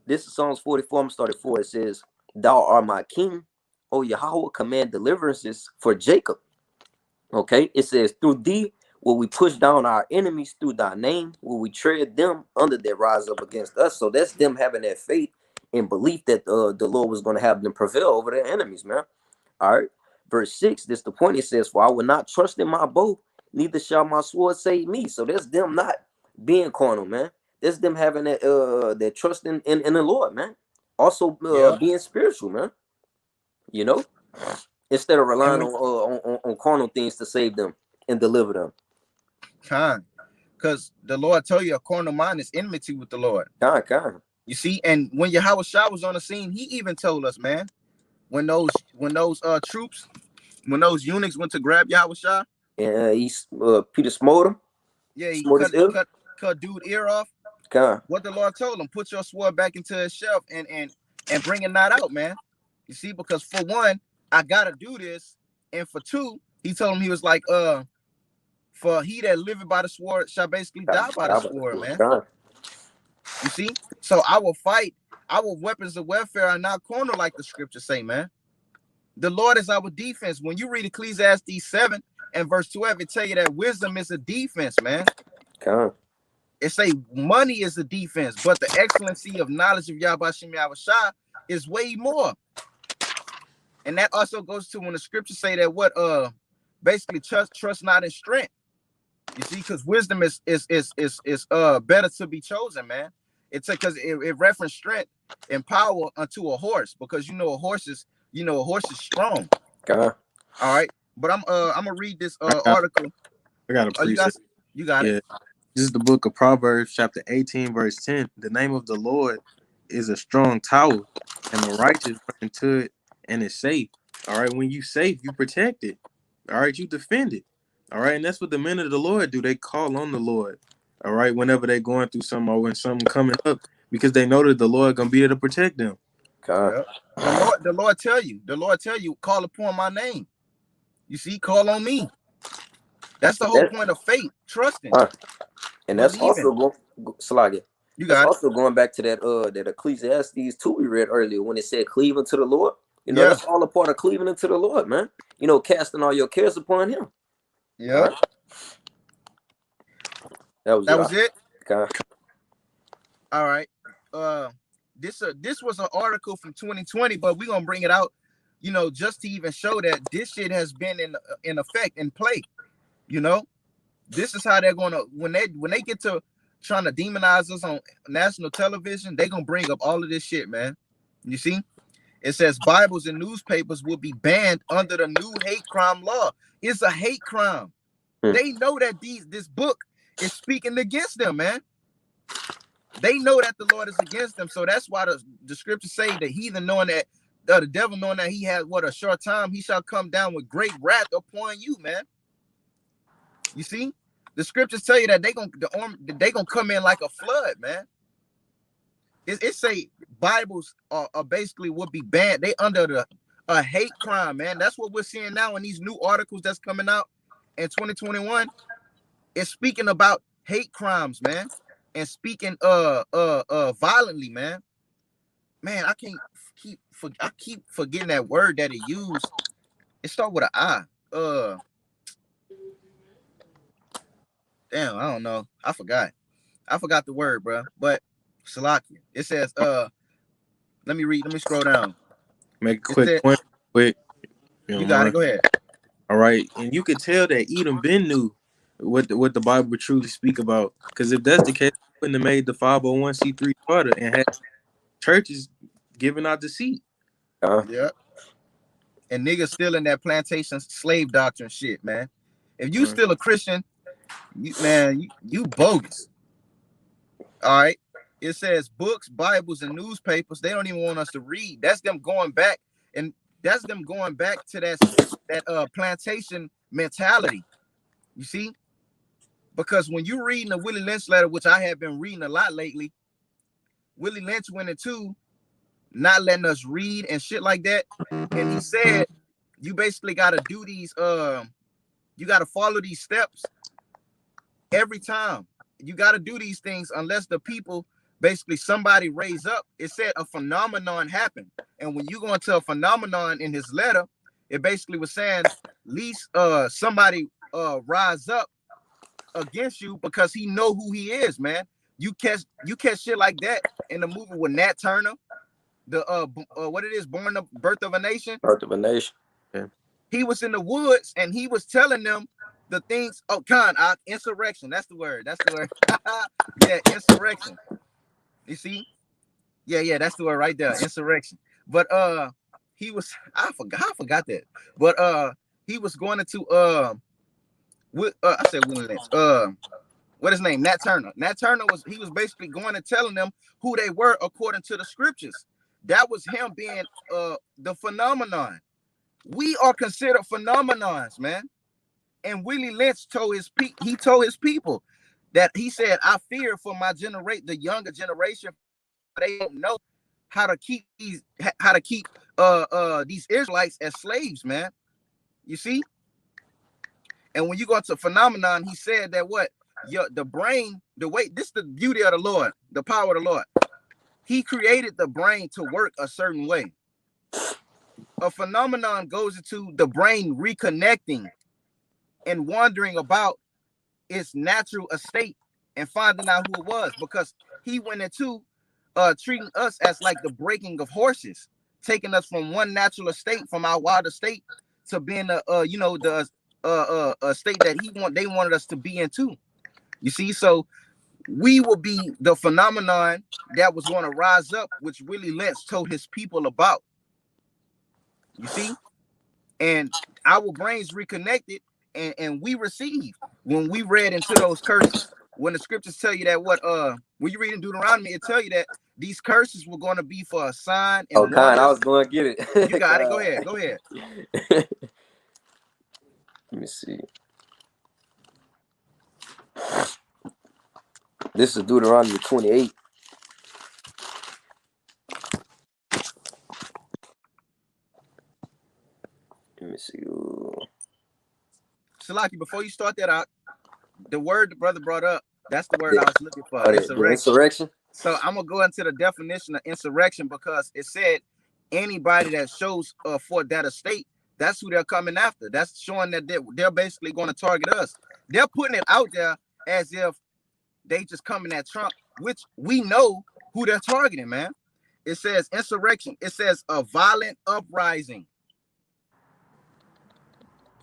This is Psalms 44. I'm starting 4. It says, "Thou art my king, O Yahweh, command deliverances for Jacob." Okay. It says, "Through thee Will we push down our enemies through thy name? Will we tread them under that rise up against us? So that's them having that faith and belief that the Lord was going to have them prevail over their enemies, man. All right. Verse 6, this the point. It says, for I will not trust in my bow, neither shall my sword save me. So that's them not being carnal, man. That's them having that trust in the Lord, man. Also being spiritual, man. You know, instead of relying on carnal things to save them and deliver them. Because the Lord told you a carnal mind is enmity with the Lord. Kind. You see, and when Yahweh Shah was on the scene, he even told us, man, when those troops, when those eunuchs went to grab Yahweh Shah, and Peter smote him. Yeah, he smote cut dude ear off. What the Lord told him, put your sword back into his shelf and bring it not out, man. You see, because for one, I gotta do this, and for two, he told him, he was like, for he that liveth by the sword shall basically die by the sword, man. You see, so our weapons of warfare are not carnal, like the scriptures say, man. The Lord is our defense. When you read Ecclesiastes 7 and verse 12, it tell you that wisdom is a defense, man. It say money is a defense, but the excellency of knowledge of Yahweh Shah is way more. And that also goes to when the scriptures say that what basically trust not in strength. You see, because wisdom is better to be chosen, man. It's because it reference strength and power unto a horse, because a horse is strong. All right, but I'm gonna read this article. I got a precept. You got it. This is the book of Proverbs, chapter 18, verse 10. The name of the Lord is a strong tower, and the righteous run into it and is safe. All right, when you safe, you protect it. All right, you defend it. All right, and that's what the men of the Lord do. They call on the Lord. All right, whenever they're going through something or when something coming up, because they know that the Lord gonna be able to protect them. Yeah. The Lord tell you, call upon my name. You see, call on me. That's the whole point of faith, trusting. And that's believing. Also also going back to that Ecclesiastes 2 we read earlier when it said cleave unto the Lord. That's all a part of cleaving unto the Lord, man. Casting all your cares upon him. Yeah. That was it. Okay. All right. This was an article from 2020, but we're gonna bring it out, just to even show that this shit has been in effect, in play. This is how they're gonna, when they get to trying to demonize us on national television, they're gonna bring up all of this shit, man. You see, it says Bibles and newspapers will be banned under the new hate crime law. It's a hate crime. They know that this book is speaking against them, man. They know that the Lord is against them, so that's why the scriptures say that heathen knowing that the devil knowing that he has a short time, he shall come down with great wrath upon you, man. You see, the scriptures tell you that they gonna come in like a flood, man. It say Bibles are basically would be banned. They under a hate crime, man. That's what we're seeing now in these new articles that's coming out in 2021. It's speaking about hate crimes, man, and speaking violently, man. Man, I keep forgetting that word that it used. It start with an I. Damn, I don't know. I forgot the word, bro. But Salakia. It says, let me scroll down. Make a quick point. You got it. Go ahead. All right. And you could tell that Edom been knew what the Bible would truly speak about. Because if that's the case, we wouldn't have made the 501c3 charter and had churches giving out the seat. Yeah. And niggas still in that plantation slave doctrine shit, man. If you still a Christian, you bogus. All right. It says books, Bibles, and newspapers. They don't even want us to read. That's them going back, and that's them going back to that plantation mentality. You see? Because when you reading the Willie Lynch letter, which I have been reading a lot lately, Willie Lynch went into not letting us read and shit like that. And he said, you basically got to do these, you got to follow these steps every time. You got to do these things unless the people, basically somebody raise up. It said a phenomenon happened. And when you go into a phenomenon in his letter, it basically was saying, at least somebody rise up against you because he know who he is, man. You catch shit like that in the movie with Nat Turner, the what it is, Birth of a Nation. Birth of a Nation. Yeah. He was in the woods and he was telling them the things. Oh, insurrection. That's the word. That's the word. Yeah, insurrection. You see? Yeah, that's the word right there, insurrection. But he was I forgot that. But he was going into I said Willie Lynch. What his name? Nat Turner. Nat Turner was basically going and telling them who they were according to the scriptures. That was him being the phenomenon. We are considered phenomenons, man. And Willie Lynch told his people that he said, I fear for my the younger generation. They don't know how to keep these Israelites as slaves, man. You see? And when you go to phenomenon, he said that the brain, the way, this is the beauty of the Lord, the power of the Lord. He created the brain to work a certain way. A phenomenon goes into the brain reconnecting and wondering about its natural estate and finding out who it was, because he went into treating us as like the breaking of horses, taking us from one natural estate, from our wild estate, to being the state that they wanted us to be into. You see, so we will be the phenomenon that was going to rise up, which Willie Lynch told his people about. You see, and our brains reconnected, and we received when we read into those curses. When the scriptures tell you that when you read in Deuteronomy, it tell you that these curses were going to be for a sign and wonders. I was going to get it. You got it. Go ahead. Let me see. This is Deuteronomy 28. Let me see. Salaki, before you start that out, the word the brother brought up, that's the word I was looking for. Insurrection. So I'm going to go into the definition of insurrection, because it said anybody that shows for that estate, that's who they're coming after. That's showing that they're basically going to target us. They're putting it out there as if they just coming at Trump, which we know who they're targeting, man. It says insurrection. It says a violent uprising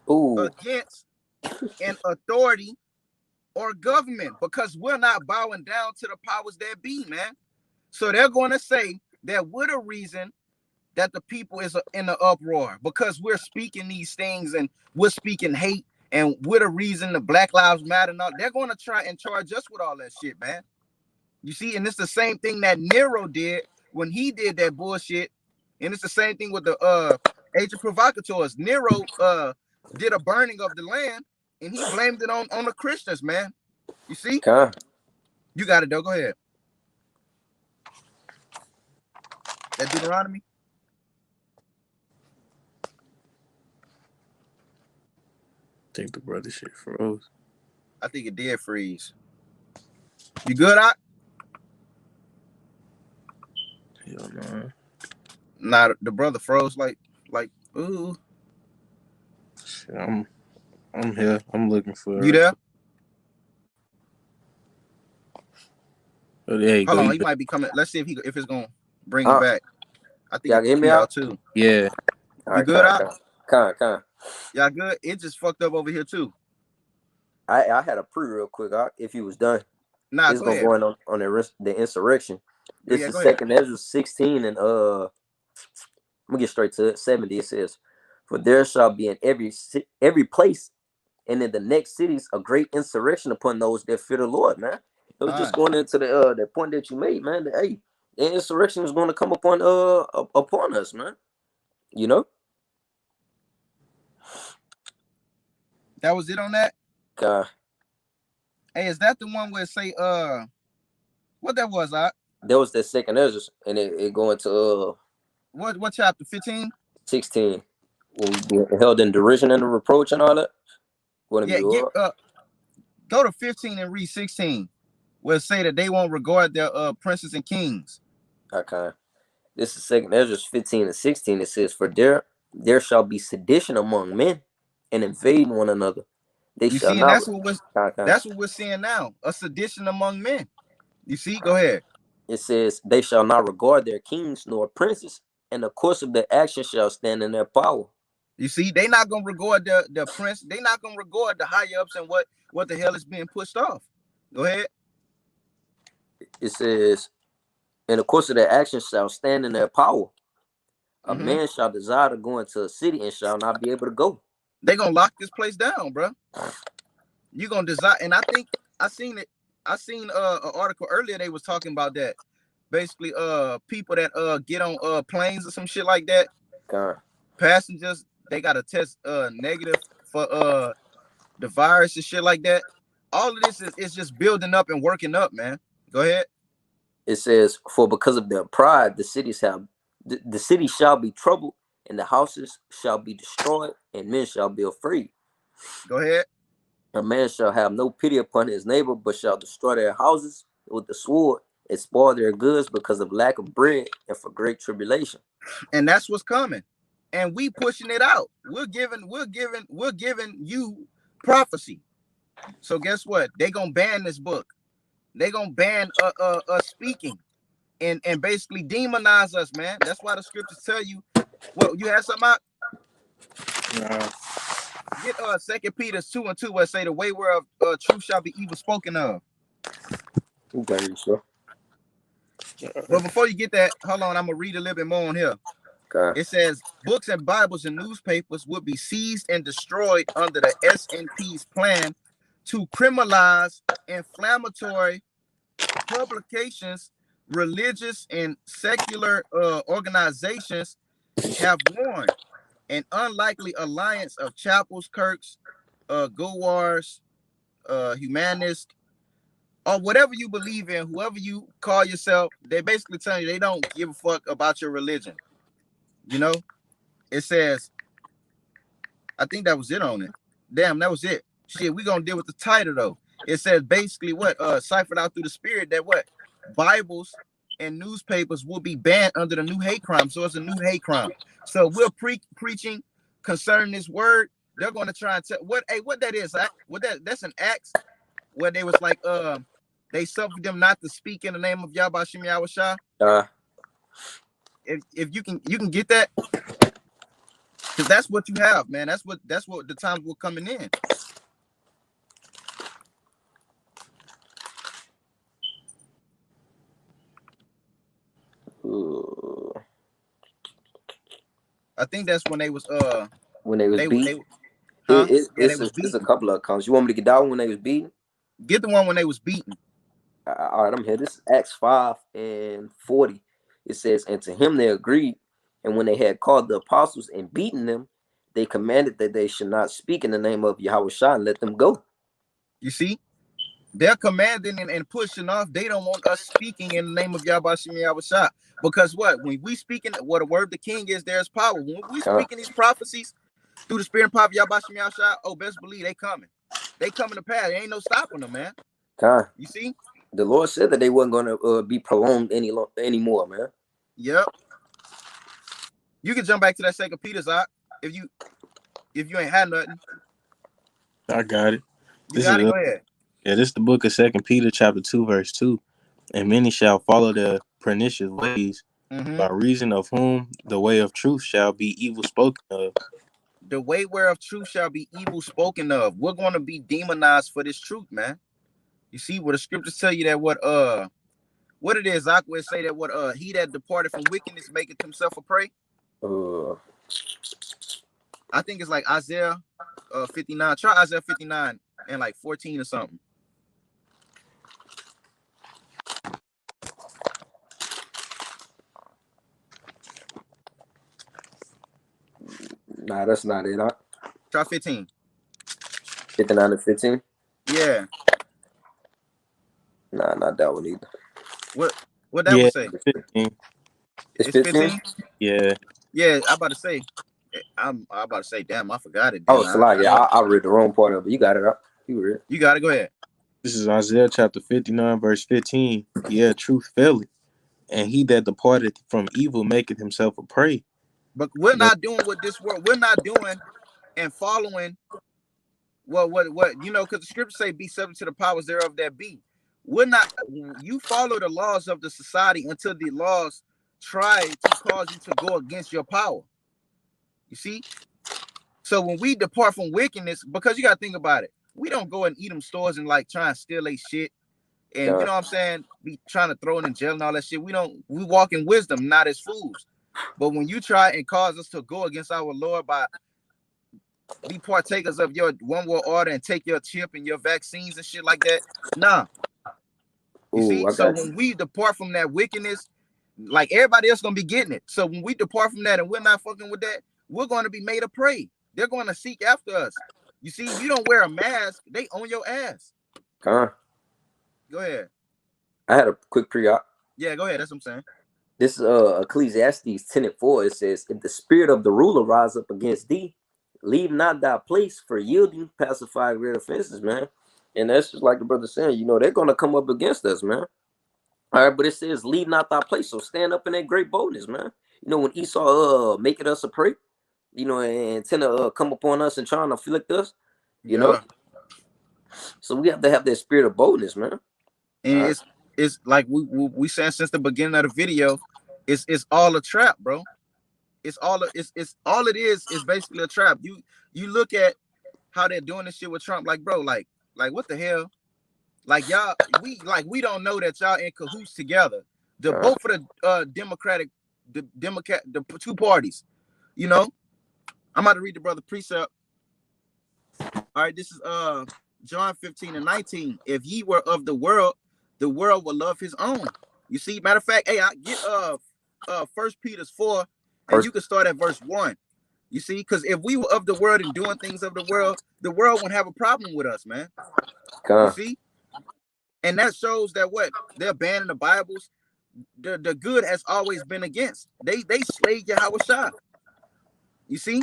against an authority or government, because we're not bowing down to the powers that be, man. So they're going to say that with a reason that the people is in the uproar, because we're speaking these things and we're speaking hate, and with a reason the Black Lives Matter and all, they're going to try and charge us with all that shit, man. You see, and it's the same thing that Nero did when he did that bullshit, and it's the same thing with the agent provocateurs. Nero did a burning of the land, and he blamed it on the Christians, man. You see? You got it, though. Go ahead. That Deuteronomy? I think the brother shit froze. I think it did freeze. You good, Ock? Hell no. Nah, the brother froze like ooh. Shit, I'm here. I'm looking for you there? Oh, there you Hold go. on, he might be coming. Let's see if it's gonna bring him back. I think y'all hear me out too. Yeah. You good, Ock? Con. Y'all good? It just fucked up over here too. I had a real quick, if you was done. Nah, it's gonna go on the insurrection. This is second Ezra 16, and I'm gonna get straight to it. 70. It says, "For there shall be in every place and in the next cities a great insurrection upon those that fear the Lord." Man, it was just going into the point that you made, man. That, hey, the insurrection is going to come upon us, man. You know. That was it on that. Hey, is that the one where it say what that was, Ock? That was the second Ezra, and it going to what chapter? 15? 16. When we be held in derision and reproach and all that. Go to 15 and read 16, where it say that they won't regard their princes and kings. Okay. This is second Ezra 15 and 16. It says, "For there shall be sedition among men, and invading one another. They You shall see, and not. that's what we're seeing now. A sedition among men. You see, go ahead. It says, they shall not regard their kings nor princes, and the course of their action shall stand in their power. You see, they not gonna regard the prince. They not gonna regard the higher ups and what the hell is being pushed off. Go ahead. It says, in the course of their action shall stand in their power. A Mm-hmm. man shall desire to go into a city and shall not be able to go. They gonna lock this place down, bro. You gonna desire, and I think I seen it. I seen an article earlier. They was talking about that. Basically, people that get on planes or some shit like that. Passengers, they gotta test negative for the virus and shit like that. All of this is just building up and working up, man. Go ahead. It says, for because of their pride, the city shall be troubled, and the houses shall be destroyed, and men shall be afraid. Go ahead. A man shall have no pity upon his neighbor, but shall destroy their houses with the sword and spoil their goods because of lack of bread and for great tribulation. And that's what's coming. And we pushing it out. We're giving you prophecy. So guess what? They gonna ban this book. They gonna ban us speaking and basically demonize us, man. That's why the scriptures tell you. Well, you have something out? Get 2 Peter 2:2 where it say the way whereof truth shall be evil spoken of. Okay, sure. But before you get that, hold on, I'm gonna read a little bit more on here. Okay. It says books and Bibles and newspapers would be seized and destroyed under the SNP's plan to criminalize inflammatory publications. Religious and secular organizations have warned an unlikely alliance of chapels, kirks, Gowars, humanists, or whatever you believe in, whoever you call yourself. They basically tell you they don't give a fuck about your religion. You know, it says, I think that was it on it. Damn, that was it. Shit, we gonna deal with the title though. It says basically what ciphered out through the spirit that what Bibles and newspapers will be banned under the new hate crime. So it's a new hate crime. So we're preaching concerning this word. They're going to try and tell what that is. That's an Acts where they was like they suffered them not to speak in the name of Yahweh Shem Yahweh Shah. If you can get that, because that's what you have, man. That's what the times we're coming in. I think that's when they was beat. It's a couple of accounts. You want me to get that one when they was beaten? Get the one when they was beaten. All right, I'm here. This is Acts 5:40. It says, and to him they agreed, and when they had called the apostles and beaten them, they commanded that they should not speak in the name of Yahweh Shah and let them go. You see, they're commanding and pushing off. They don't want us speaking in the name of Yahweh Shem Yahweh Shah. Because what? When we speaking what a word the king is, there's power. When we speaking these prophecies through the spirit and power of Yahweh Shem Yahweh Shah, oh, best believe they coming. They coming to pass. There ain't no stopping them, man. You see? The Lord said that they wasn't going to be prolonged anymore, man. Yep. You can jump back to that 2 Peter's if you ain't had nothing. I got it. You got it. Go ahead. Yeah, this is the book of 2 Peter chapter 2 verse 2. And many shall follow their pernicious ways, by reason of whom the way of truth shall be evil spoken of. The way whereof truth shall be evil spoken of. We're going to be demonized for this truth, man. You see, what the scriptures tell you that what it is, I would say that what he that departed from wickedness maketh himself a prey. I think it's like Isaiah 59. Try Isaiah 59 and like 14 or something. Nah, that's not it. Huh? Try 15. 59 and 15? Yeah. Nah, not that one either. What that would say? 15. It's 15? Yeah. Yeah, I'm about to say. I'm about to say, damn, I forgot it. Oh, Salaki, I read the wrong part of it. You got it. You read it. You got it. Go ahead. This is Isaiah chapter 59 verse 15. Yeah, truth faileth, and he that departed from evil maketh himself a prey. But we're not doing what this world. We're not doing and following what you know, because the scriptures say, "Be subject to the powers thereof that be." We're not. You follow the laws of the society until the laws try to cause you to go against your power. You see. So when we depart from wickedness, because you got to think about it, we don't go and eat them stores and like try and steal a shit, and you know what I'm saying, be trying to throw it in jail and all that shit. We walk in wisdom, not as fools. But when you try and cause us to go against our Lord by be partakers of your one world order and take your chip and your vaccines and shit like that, nah. You see, so when we depart from that wickedness, like everybody else gonna be getting it. So when we depart from that and we're not fucking with that, we're going to be made a prey. They're going to seek after us. You see, you don't wear a mask, they own your ass. Go ahead. I had a quick pre-op. Yeah, go ahead. That's what I'm saying. This is Ecclesiastes 10:4. It says, "If the spirit of the ruler rise up against thee, leave not thy place, for yielding pacify great offenses," man. And that's just like the brother saying, you know, they're gonna come up against us, man. All right, but it says, "Leave not thy place." So stand up in that great boldness, man. You know, when Esau making us a prey, you know, and tend to come upon us and trying to afflict us, you know. So we have to have that spirit of boldness, man. And it's like we saying since the beginning of the video, it's all a trap, bro. It's all it is basically a trap. You look at how they're doing this shit with Trump, like, bro, like what the hell? Like y'all, we don't know that y'all in cahoots together. The both for the Democrat, the two parties. You know, I'm about to read the brother precept. All right, this is John 15:19. If ye were of the world would love his own. You see, matter of fact, hey, I get 1 Peter 4, and you can start at verse 1. You see, because if we were of the world and doing things of the world wouldn't have a problem with us, man. You see, and that shows that what they're banning the Bibles. The good has always been against. They slayed Yahweh Shah. You see,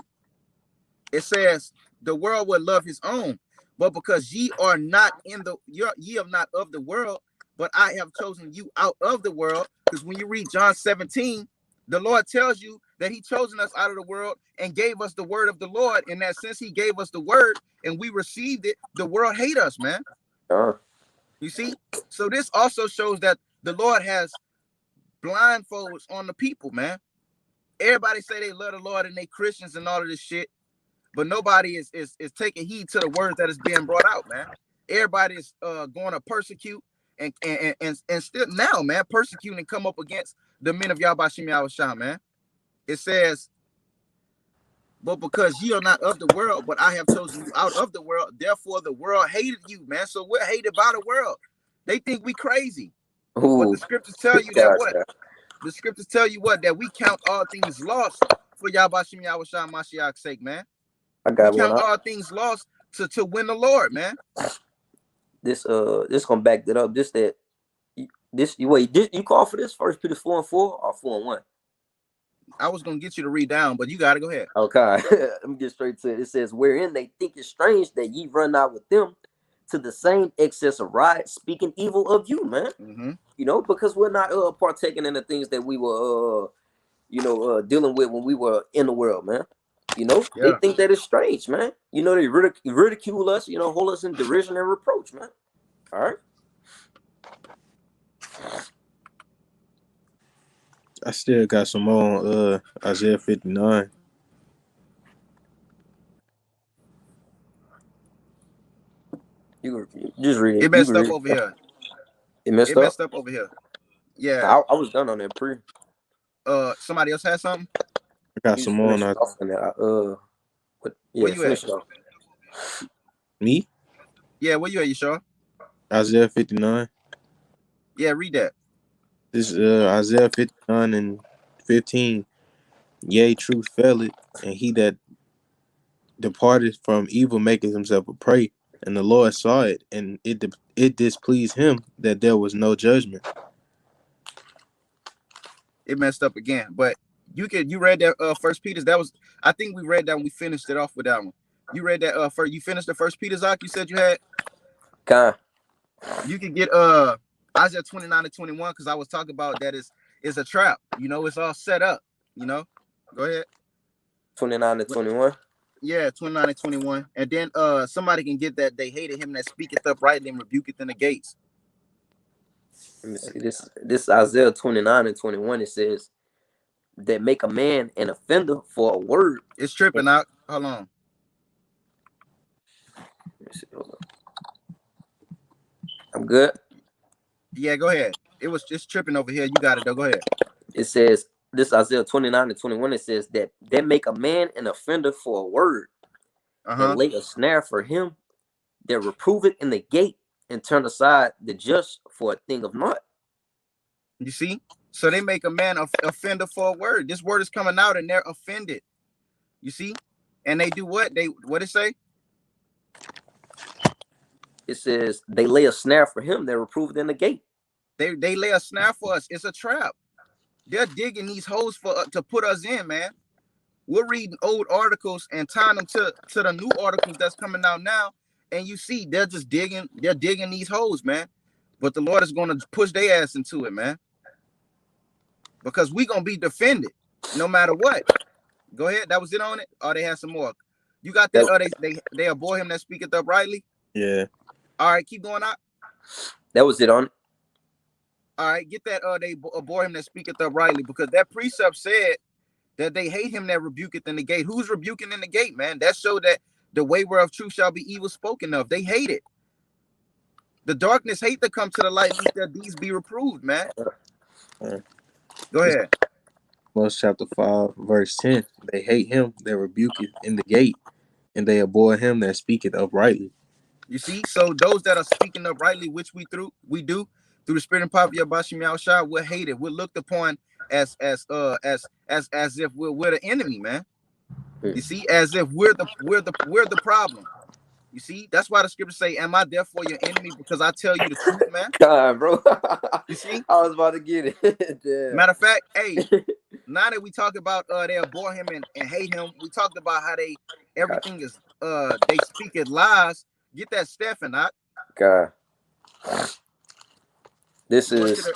it says the world would love his own, but because ye are not ye are not of the world, but I have chosen you out of the world. Because when you read John 17, the Lord tells you that he chosen us out of the world and gave us the word of the Lord. And that since he gave us the word and we received it, the world hate us, man. You see? So this also shows that the Lord has blindfolds on the people, man. Everybody say they love the Lord and they Christians and all of this shit, but nobody is taking heed to the words that is being brought out, man. Everybody is going to persecute and still now, man, persecute and come up against the men of Yahweh Shem Yahweh Shah, man. It says, but because ye are not of the world, but I have chosen you out of the world, therefore the world hated you, man. So we're hated by the world. They think we crazy. But the scriptures tell you that what? The scriptures tell you what? That we count all things lost for Yahweh Shem Yahweh Shah Mashiach's sake, man. We count all things lost to win the Lord, man. This gonna back that up. You call for this 1 Peter 4:4 or 4:1? I was gonna get you to read down, but you gotta go ahead. Okay, let me get straight to it. It says, "Wherein they think it strange that ye run out with them to the same excess of riot, speaking evil of you, man." You know, because we're not partaking in the things that we were dealing with when we were in the world, man. You know, they think that it's strange, man. You know, they ridicule us, you know, hold us in derision and reproach, man. All right. I still got some more on Isaiah 59. You just read it. It messed up over here. It messed up over here. Yeah. I was done on that pre. Somebody else had something? I got some more on that. Where you finish at? it off. Me? Yeah, where you at, you sure? Isaiah 59. Yeah, read that. This is Isaiah 59 and 15. Yea, truth faileth, and he that departed from evil maketh himself a prey. And the Lord saw it, and it displeased him that there was no judgment. It messed up again, but you read that 1 Peter. That was, I think we read that when we finished it off with that one. You read that first. You finished the 1 Peter, Zach. You said you had. You can get Isaiah 29 to 21 because I was talking about that is a trap. You know, it's all set up. You know, go ahead. 29 to 21. Yeah, 29 and 21. And then somebody can get that they hated him that speaketh uprightly and rebuketh in the gates. Let me see this. This Isaiah 29 and 21. It says that make a man an offender for a word. It's tripping out. Hold on. Let me see, hold on. I'm good. Yeah, go ahead. It's tripping over here. You got it though. Go ahead. It says this Isaiah 29 and 21. It says that they make a man an offender for a word, and lay a snare for him that reprove it in the gate, and turn aside the just for a thing of naught. You see? So they make a man offender for a word. This word is coming out and they're offended. You see? And they do what? What it say? It says they lay a snare for him that reprove it in the gate. They lay a snare for us. It's a trap. They're digging these holes to put us in, man. We're reading old articles and tying them to the new articles that's coming out now. And you see, they're digging these holes, man. But the Lord is going to push their ass into it, man. Because we're going to be defended no matter what. Go ahead. That was it on it? Or they had some more? You got that? Or they abhor him that speaketh uprightly? Yeah. All right, keep going out. That was it on it. All right, get that. They abhor him that speaketh uprightly, because that precept said that they hate him that rebuketh in the gate. Who's rebuking in the gate, man? That showed that the wayward of truth shall be evil spoken of. They hate it. The darkness hate to come to the light, lest their deeds be reproved, man. Go ahead. Proverbs chapter 5, verse 10. They hate him that rebuketh in the gate, and they abhor him that speaketh uprightly. You see, so those that are speaking uprightly, which we do through the spirit and power of Yahweh Shah, we're hated. We're looked upon as if we're the enemy, man. You see, as if we're the problem. You see, that's why the scriptures say, "Am I therefore your enemy because I tell you the truth, man?" God, bro. You see, I was about to get it. Damn. Matter of fact, hey, now that we talk about they abhor him and hate him, we talked about how everything is they speak it lies. Get that Stephen out. God. This is.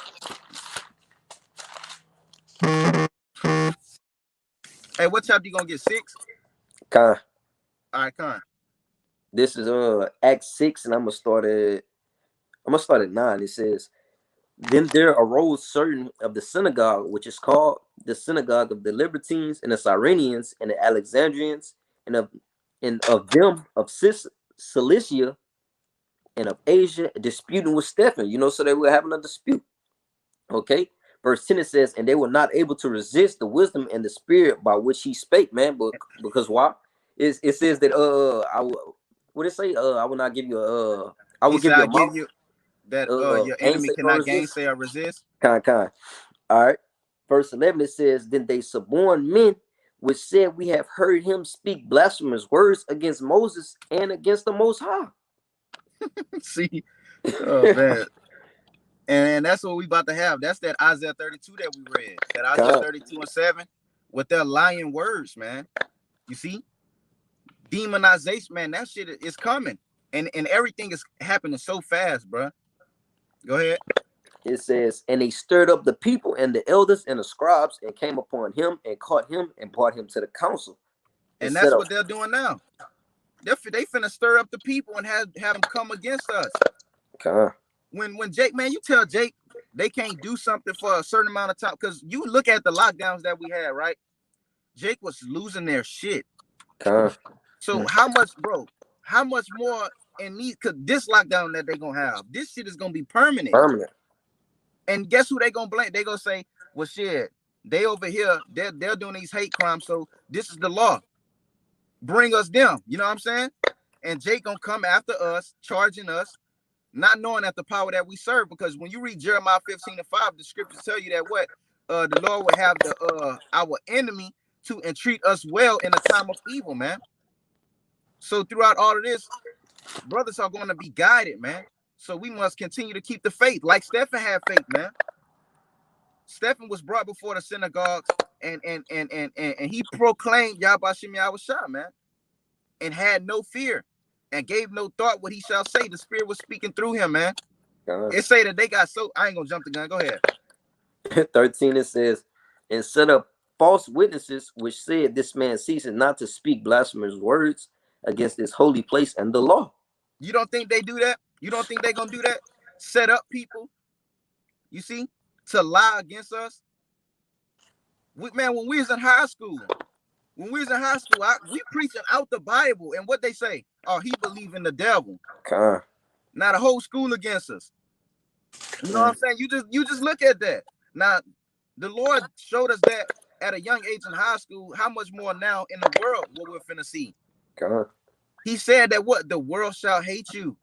Hey, what chapter you gonna get? 6? Con. All right, con. This is Acts 6, and I'm gonna start at 9. It says, then there arose certain of the synagogue, which is called the synagogue of the Libertines and the Cyrenians and the Alexandrians, and of them of Cilicia and of Asia, disputing with Stephen. You know, so they were having a dispute. Okay. Verse 10, it says, and they were not able to resist the wisdom and the spirit by which he spake, man. But because why? It says that what did it say? I will not give you I will give you a mouth. That your enemy cannot gainsay or resist. Kind. All right. Verse 11, it says, then they suborned men which said, we have heard him speak blasphemous words against Moses and against the Most High. See, oh man. And that's what we about to have. That's that Isaiah 32 that we read. That Isaiah 32 and 7 with their lying words, man. You see? Demonization, man, that shit is coming. And everything is happening so fast, bro. Go ahead. It says, and they stirred up the people and the elders and the scribes and came upon him and caught him and brought him to the council. And that's what they're doing now. They finna stir up the people and have them come against us. Okay. When Jake, man, you tell Jake they can't do something for a certain amount of time, because you look at the lockdowns that we had, right? Jake was losing their shit. Okay. So how much more in these, cause this lockdown that they gonna have, this shit is gonna be permanent. And guess who they gonna blame? They gonna say, well, shit, they over here, they're doing these hate crimes, so this is the law. Bring us them, you know what I'm saying? And Jake gonna come after us, charging us, not knowing that the power that we serve. Because when you read Jeremiah 15:5, the scriptures tell you that what the Lord will have our enemy to entreat us well in a time of evil, man. So throughout all of this, brothers are going to be guided, man. So we must continue to keep the faith, like Stephen had faith, man. Stephen was brought before the synagogues, and he proclaimed Yahweh Shah, man, and had no fear and gave no thought what he shall say. The spirit was speaking through him, man. It say that they got so, I ain't gonna jump the gun. Go ahead. 13, it says, and set up false witnesses, which said, this man ceasing not to speak blasphemous words against this holy place and the law. You don't think they do that? You don't think they're gonna do that? Set up people, you see, to lie against us. Man, when we was in high school, we preaching out the Bible, and what they say, oh, he believe in the devil. Now the whole school against us. You know what I'm saying? You just look at that. Now, the Lord showed us that at a young age in high school. How much more now in the world what we're finna see? He said that what the world shall hate you.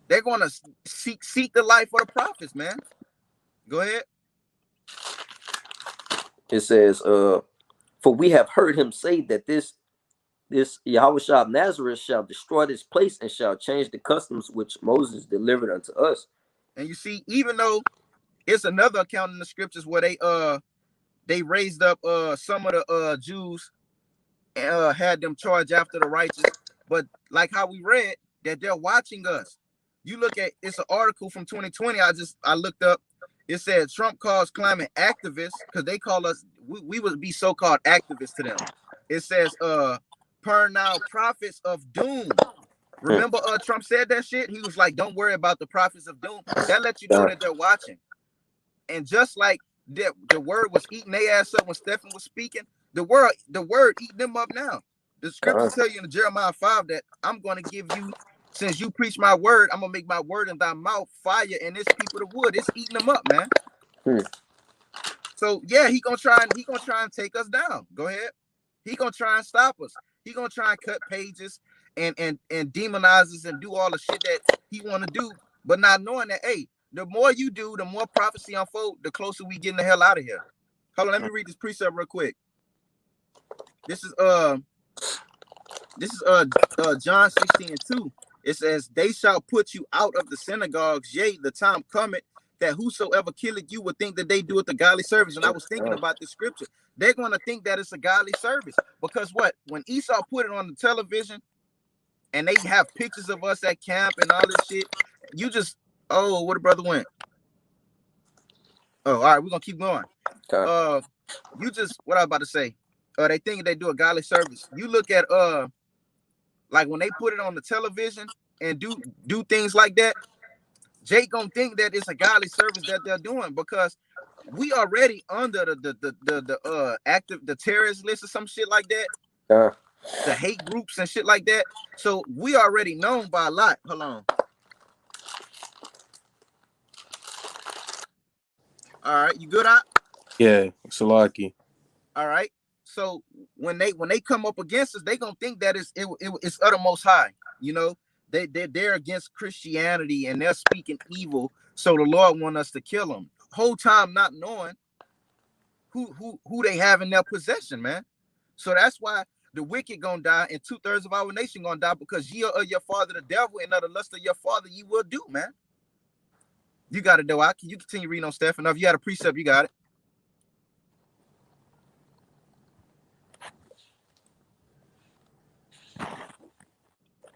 They're gonna seek the life of the prophets, man. Go ahead. It says, for we have heard him say that this Yahushua of Nazareth shall destroy this place and shall change the customs which Moses delivered unto us. And you see, even though it's another account in the scriptures where they raised up some of the Jews and had them charge after the righteous, but like how we read that they're watching us. You look at, it's an article from 2020. I looked up. It said Trump calls climate activists because they call us, we would be so-called activists to them. It says per now prophets of doom. Remember Trump said that shit? He was like, don't worry about the prophets of doom. That lets you know that they're watching. And just like the word was eating their ass up when Stephen was speaking, the word eating them up now. The scriptures tell you in Jeremiah 5 that I'm going to give you, since you preach my word, I'm going to make my word in thy mouth fire, and this people the wood. It's eating them up, man. So yeah, he gonna try and take us down. Go ahead. He gonna try and stop us. He gonna try and cut pages and demonize us and do all the shit that he want to do, but not knowing that, hey, the more you do, the more prophecy unfold, the closer we getting the hell out of here. Hold on, let me read this precept real quick. This is John 16:2. It says, they shall put you out of the synagogues. Yea, the time cometh that whosoever killeth you would think that they do it a godly service. And I was thinking about this scripture. They're going to think that it's a godly service. Because what? When Esau put it on the television and they have pictures of us at camp and all this shit, you just, oh, where the brother went? Oh, all right, we're going to keep going. You just, what I was about to say, they think they do a godly service. You look at, like when they put it on the television and do things like that, Jake gonna think that it's a godly service that they're doing, because we already under the terrorist list or some shit like that, the hate groups and shit like that. So we already known by a lot. Hold on. All right, you good out? Yeah, Salaki. All right. So when they come up against us, they gonna think that it's uttermost high. You know, they're against Christianity and they're speaking evil. So the Lord want us to kill them. Whole time not knowing who they have in their possession, man. So that's why the wicked gonna die and 2/3 of our nation gonna die, because ye are your father the devil, and of the lust of your father ye will do, man. You got it though. You continue reading on Stephen. If you had a precept, you got it.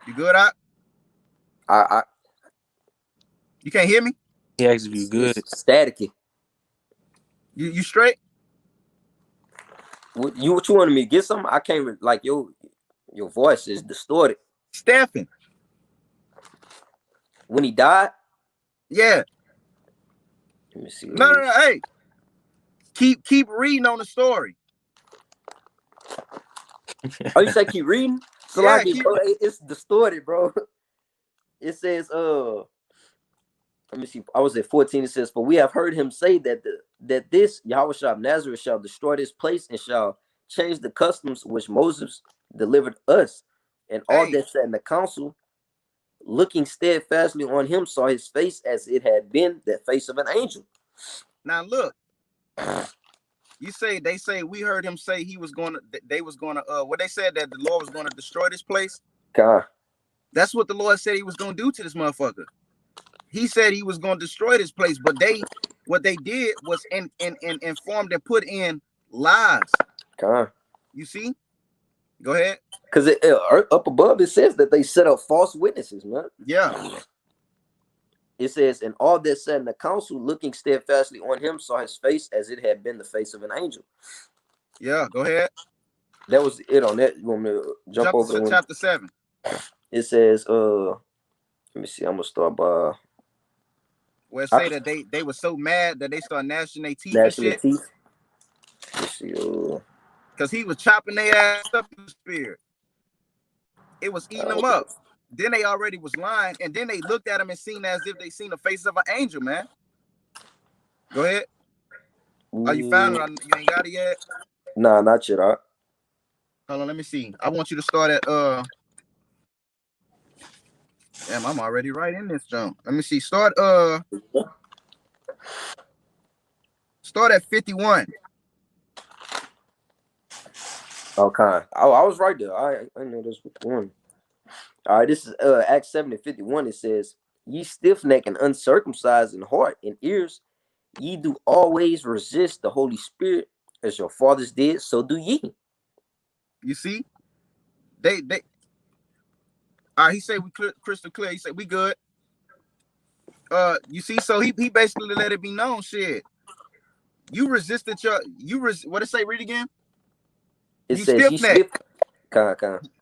You good out? You can't hear me? He asked if you good. It's staticky. You straight? What you wanted me to get something? I can't, like, your voice is distorted. Stephen. When he died? Yeah. Let me see. No. Hey. Keep reading on the story. Oh, you say keep reading? So yeah, like it's distorted, bro. It says, let me see. I was at 14. It says, for we have heard him say that this Yahushua of Nazareth shall destroy this place and shall change the customs which Moses delivered us. And all that sat in the council, looking steadfastly on him, saw his face as it had been the face of an angel. Now look, they say we heard him say they was going to what they said, that the Lord was going to destroy this place. That's what the Lord said he was going to do to this motherfucker. He said he was going to destroy this place, but what they did was informed and put in lies. You see? Go ahead. Because up above it says that they set up false witnesses, man. Yeah. It says, and all that sat in the council, looking steadfastly on him, saw his face as it had been the face of an angel. Yeah, go ahead. That was it on that. You want me to jump over to chapter 7. It says, let me see. I'm gonna start by where it say that they were so mad that they started gnashing their teeth and shit. Let's see. Because he was chopping their ass up in the spear. It was eating them up. Then they already was lying, and then they looked at him and seen as if they seen the face of an angel, man. Go ahead. Are you found it? You ain't got it yet? Nah, not yet. Hold on, let me see. I want you to start at damn, I'm already right in this jump. Let me see. Start at 51. Okay. I was right there. I know this one. All right, this is Acts 7:51. It says, ye stiff-necked and uncircumcised in heart and ears, ye do always resist the Holy Spirit, as your fathers did, so do ye. You see? They all right, he said we crystal clear. He said we good. You see, so he basically let it be known, shit. You resisted what it say, read again? It you says stiff-necked.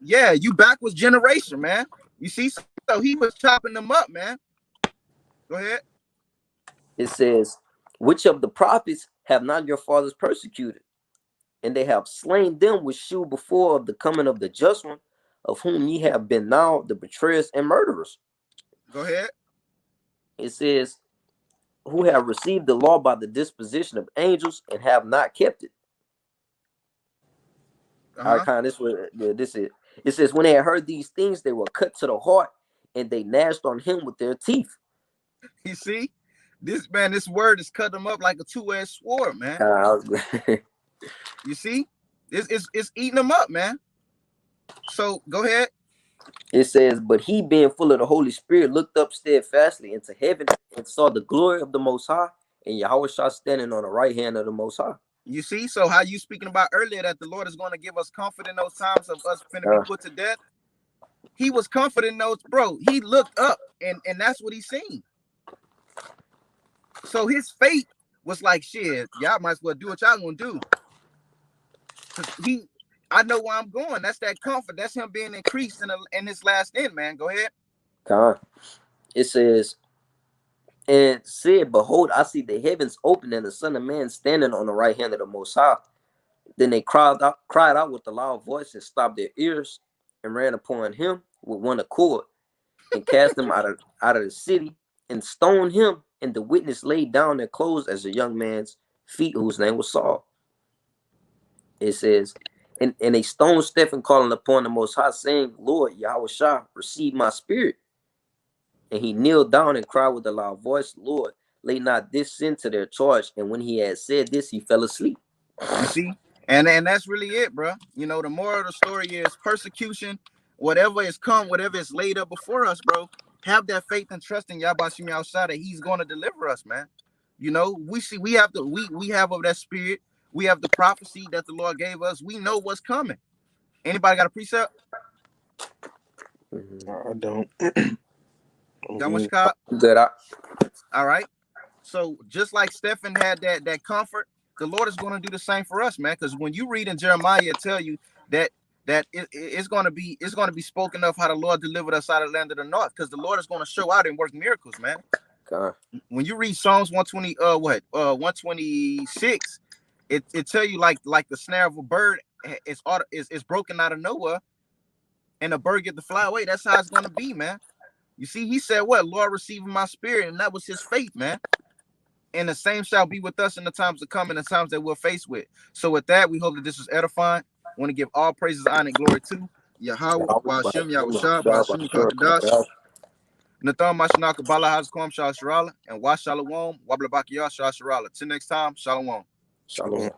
Yeah, you backwards generation, man. You see, so he was chopping them up, man. Go ahead. It says, which of the prophets have not your fathers persecuted? And they have slain them which shew before of the coming of the just one, of whom ye have been now the betrayers and murderers. Go ahead. It says, who have received the law by the disposition of angels and have not kept it. All right, this is. It says, when they had heard these things, they were cut to the heart, and they gnashed on him with their teeth. You see, this word has cut them up like a two-edged sword, man. You see, it's eating them up, man. So go ahead. It says, but he, being full of the Holy Spirit, looked up steadfastly into heaven and saw the glory of the Most High, and Yahweh standing on the right hand of the Most High. You see, so how you speaking about earlier that the Lord is going to give us comfort in those times of us finna be put to death. He was comforting those, bro. He looked up, and that's what he seen. So his fate was like, shit, y'all might as well do what y'all gonna do. I know where I'm going. That's that comfort. That's him being increased in his last end, man. Go ahead. It says, and said, behold, I see the heavens open and the Son of Man standing on the right hand of the Most High. Then they cried out with a loud voice and stopped their ears and ran upon him with one accord and cast him out of the city and stoned him. And the witness laid down their clothes as a young man's feet, whose name was Saul. It says, and they stoned Stephen, calling upon the Most High, saying, Lord, Yahweh Shah, receive my spirit. And he kneeled down and cried with a loud voice, Lord, lay not this sin to their charge. And when he had said this, he fell asleep. You see? And that's really it, bro. You know, the moral of the story is persecution, whatever is whatever is laid up before us, bro. Have that faith and trust in Yahbashim Yahushua that he's going to deliver us, man. You know, we have of that spirit. We have the prophecy that the Lord gave us. We know what's coming. Anybody got a precept? I don't. Got one, Scott? Good. All right. So just like Stephen had that comfort, the Lord is going to do the same for us, man. Because when you read in Jeremiah, it tell you that it's going to be spoken of how the Lord delivered us out of the land of the north. Because the Lord is going to show out and work miracles, man. When you read Psalms 126, it tell you like the snare of a bird is broken out of nowhere, and a bird get to fly away. That's how it's going to be, man. You see, he said, what? Lord, receiving my spirit. And that was his faith, man. And the same shall be with us in the times to come and the times that we're faced with. So with that, we hope that this was edifying. I want to give all praises, honor, and glory to Yahweh, Ba'ashem, Yahushua, Ba'ashem, Kakadash, Natham, Mashanaka, Bala, Hazquam, Shah Sharala, and Wash Shalom, Wabla Bakiyah, Shah Sharala. Till next time, Shalom. Shalom.